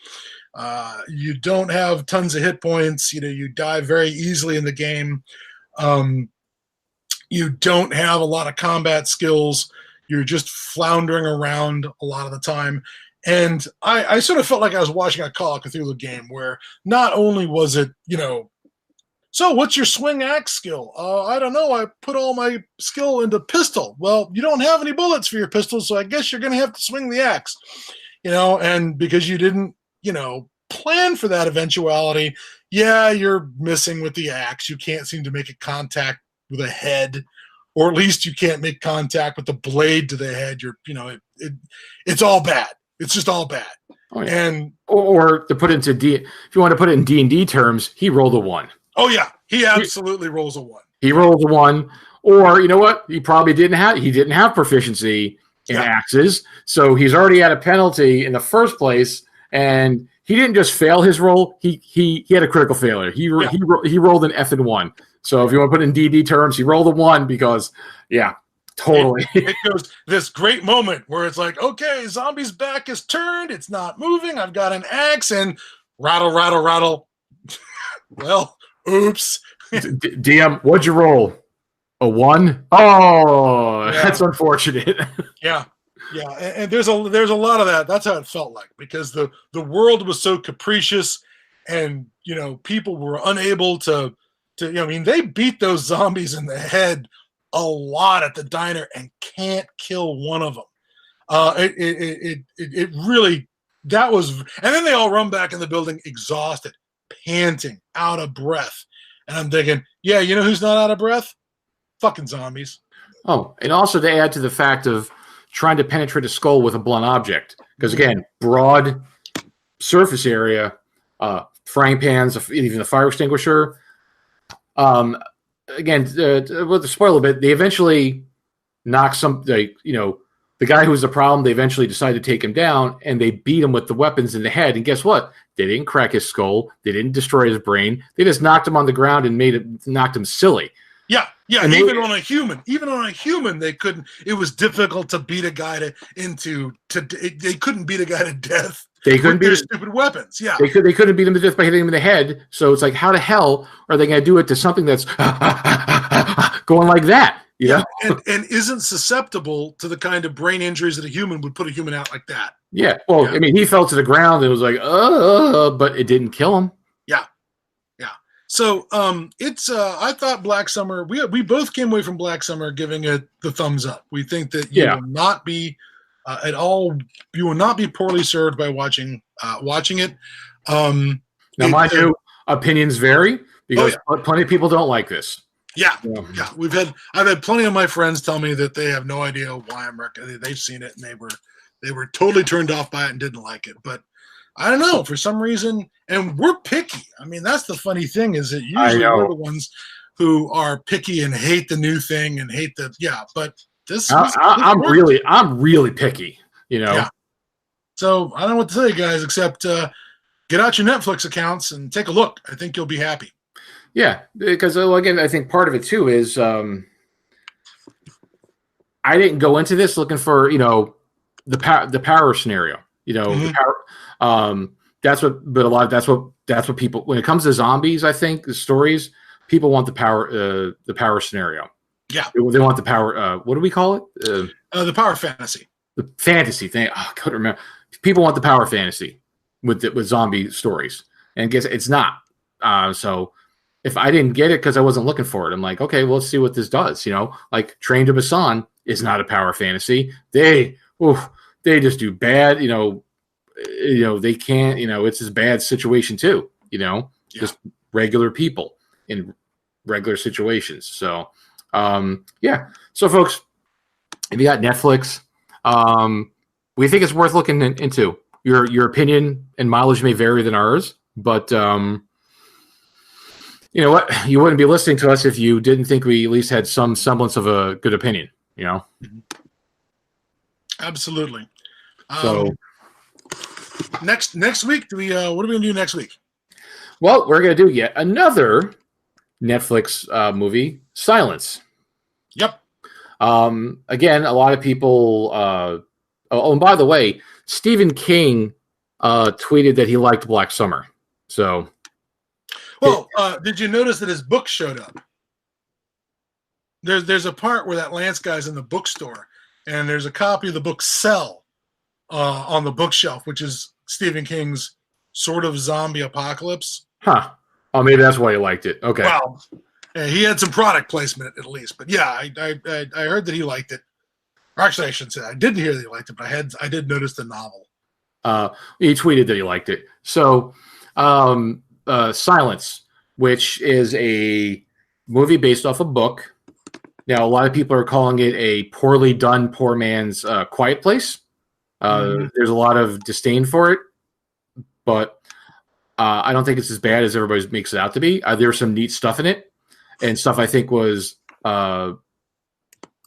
You don't have tons of hit points. You die very easily in the game. You don't have a lot of combat skills. You're just floundering around a lot of the time. And I sort of felt like I was watching a Call of Cthulhu game where not only was it, so what's your swing axe skill? I don't know. I put all my skill into pistol. Well, you don't have any bullets for your pistol, so I guess you're going to have to swing the axe. And because you didn't, plan for that eventuality, you're missing with the axe. You can't seem to make a contact with a head, or at least you can't make contact with the blade to the head. It's all bad. It's just all bad. Oh, yeah. And or to put it if you want to put it in D&D terms, he rolled a 1. Oh yeah, he absolutely rolls a 1. He rolls a 1, or you know what? He probably didn't have proficiency in axes, so he's already at a penalty in the first place, and he didn't just fail his roll. He had a critical failure. He rolled an F and 1. So if you want to put it in D&D terms, he rolled a 1 because, totally. It goes this great moment where it's like, okay, zombie's back is turned. It's not moving. I've got an axe and rattle, rattle, rattle. Well, oops. DM, what'd you roll? A 1? Oh, that's unfortunate. Yeah. And there's a lot of that. That's how it felt like, because the world was so capricious, and people were unable to they beat those zombies in the head a lot at the diner and can't kill one of them. It really, that was, and then they all run back in the building exhausted, panting, out of breath. And I'm thinking, who's not out of breath? Fucking zombies. Oh, and also to add to the fact of trying to penetrate a skull with a blunt object. Because again, broad surface area, frying pans, even the fire extinguisher. Again, to spoil a bit, they eventually knock the guy who was the problem, they eventually decide to take him down, and they beat him with the weapons in the head. And guess what? They didn't crack his skull. They didn't destroy his brain. They just knocked him on the ground and knocked him silly. Yeah. And even on a human, they couldn't. It was difficult to beat a guy they couldn't beat a guy to death. They couldn't beat stupid weapons. Yeah, they couldn't beat him to death by hitting him in the head. So it's like, how the hell are they going to do it to something that's going like that? And isn't susceptible to the kind of brain injuries that a human would put a human out like that. Yeah. Well, I mean, he fell to the ground and it was like, but it didn't kill him. Yeah. So it's I thought Black Summer. We both came away from Black Summer giving it the thumbs up. We think that you will not be at all. You will not be poorly served by watching it. Now, mind you, opinions vary because plenty of people don't like this. Yeah. I've had plenty of my friends tell me that they have no idea why I'm recommending. They've seen it and they were totally turned off by it and didn't like it. But I don't know, for some reason, and we're picky. I mean, that's the funny thing, is that usually we're the ones who are picky and hate the new thing and hate but this I'm really picky, Yeah. So I don't know what to tell you guys except get out your Netflix accounts and take a look. I think you'll be happy. Yeah, because again, I think part of it too is I didn't go into this looking for the power scenario. The power. That's what people, when it comes to zombies, I think the stories, people want the power scenario. Yeah, they want the power. What do we call it? The power fantasy. the fantasy thing. Oh, I couldn't remember. People want the power fantasy with zombie stories, and guess it's not. So if I didn't get it because I wasn't looking for it, I'm like, okay, well, let's see what this does. Like Train to Busan is not a power fantasy. They just do bad. They can't. It's a bad situation too. Just regular people in regular situations. So, yeah. So, folks, if you got Netflix, we think it's worth looking into. Your opinion and mileage may vary than ours, but you know what? You wouldn't be listening to us if you didn't think we at least had some semblance of a good opinion. Absolutely. So next week, what are we gonna do next week? Well, we're gonna do yet another Netflix movie, Silence. Yep. Again, a lot of people. And by the way, Stephen King tweeted that he liked Black Summer. So, well, did you notice that his book showed up? There's a part where that Lance guy's in the bookstore, and there's a copy of the book Cell on the bookshelf, which is Stephen King's sort of zombie apocalypse. Huh. Oh, maybe that's why he liked it. Okay. Well, he had some product placement at least, but yeah, I heard that he liked it. Or actually, I shouldn't say that. I didn't hear that he liked it, but I did notice the novel. He tweeted that he liked it. So, Silence, which is a movie based off a book. Now, a lot of people are calling it a poorly done poor man's Quiet Place. There's a lot of disdain for it, but I don't think it's as bad as everybody makes it out to be. There's some neat stuff in it, and stuff I think was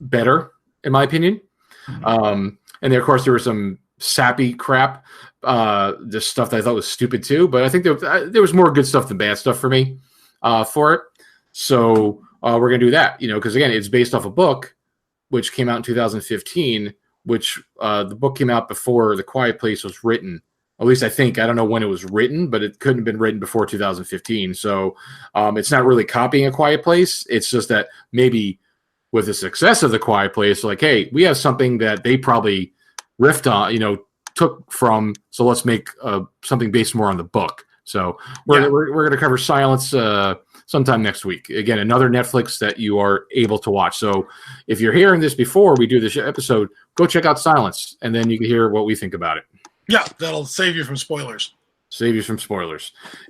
better, in my opinion. And then, of course, there was some sappy crap, the stuff that I thought was stupid too. But I think there was more good stuff than bad stuff for me for it. So we're gonna do that, because again, it's based off a book which came out in 2015. Which the book came out before The Quiet Place was written. At least I think. I don't know when it was written, but it couldn't have been written before 2015. So it's not really copying A Quiet Place. It's just that maybe with the success of The Quiet Place, like, hey, we have something that they probably riffed on, took from. So let's make something based more on the book. So we're going to cover Silence sometime next week. Again, another Netflix that you are able to watch. So if you're hearing this before we do this episode, go check out Silence, and then you can hear what we think about it. Yeah, that'll save you from spoilers.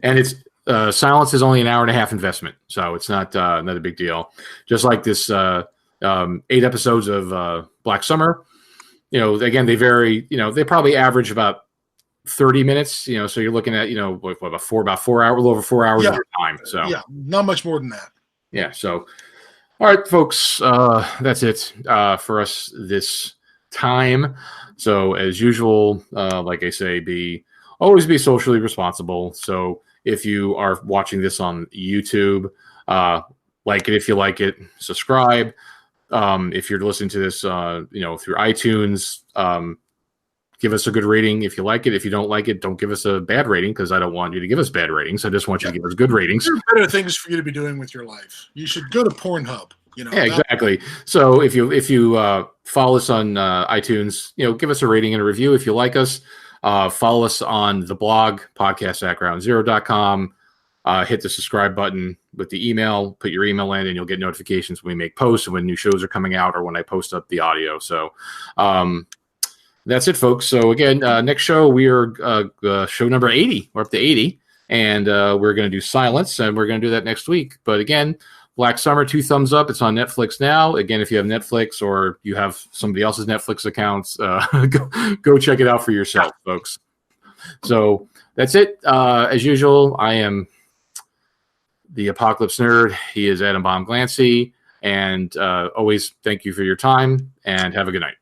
And it's Silence is only an hour and a half investment, so it's not a big deal. Just like this 8 episodes of Black Summer. Again, they vary. They probably average about 30 minutes. So you're looking at about 4 hours, a little over 4 hours of your time. So yeah, not much more than that. Yeah. So, all right, folks, that's it for us this time. So as usual, like I say, always be socially responsible. So if you are watching this on YouTube, like it if you like it, subscribe. If you're listening to this, through iTunes, give us a good rating if you like it. If you don't like it, don't give us a bad rating, because I don't want you to give us bad ratings. I just want you to give us good ratings. There are better things for you to be doing with your life. You should go to Pornhub. Yeah, exactly. So if you follow us on iTunes, give us a rating and a review if you like us. Follow us on the blog, podcast@groundzero.com. Hit the subscribe button with the email. Put your email in, and you'll get notifications when we make posts and when new shows are coming out or when I post up the audio. So that's it, folks. So again, next show, we are show number 80. We're up to 80, and we're going to do Silence, and we're going to do that next week. But again, Black Summer, 2 thumbs up. It's on Netflix now. Again, if you have Netflix or you have somebody else's Netflix accounts, go check it out for yourself, folks. So that's it. As usual, I am the Apocalypse Nerd. He is Adam Baum Glancy. And always thank you for your time, and have a good night.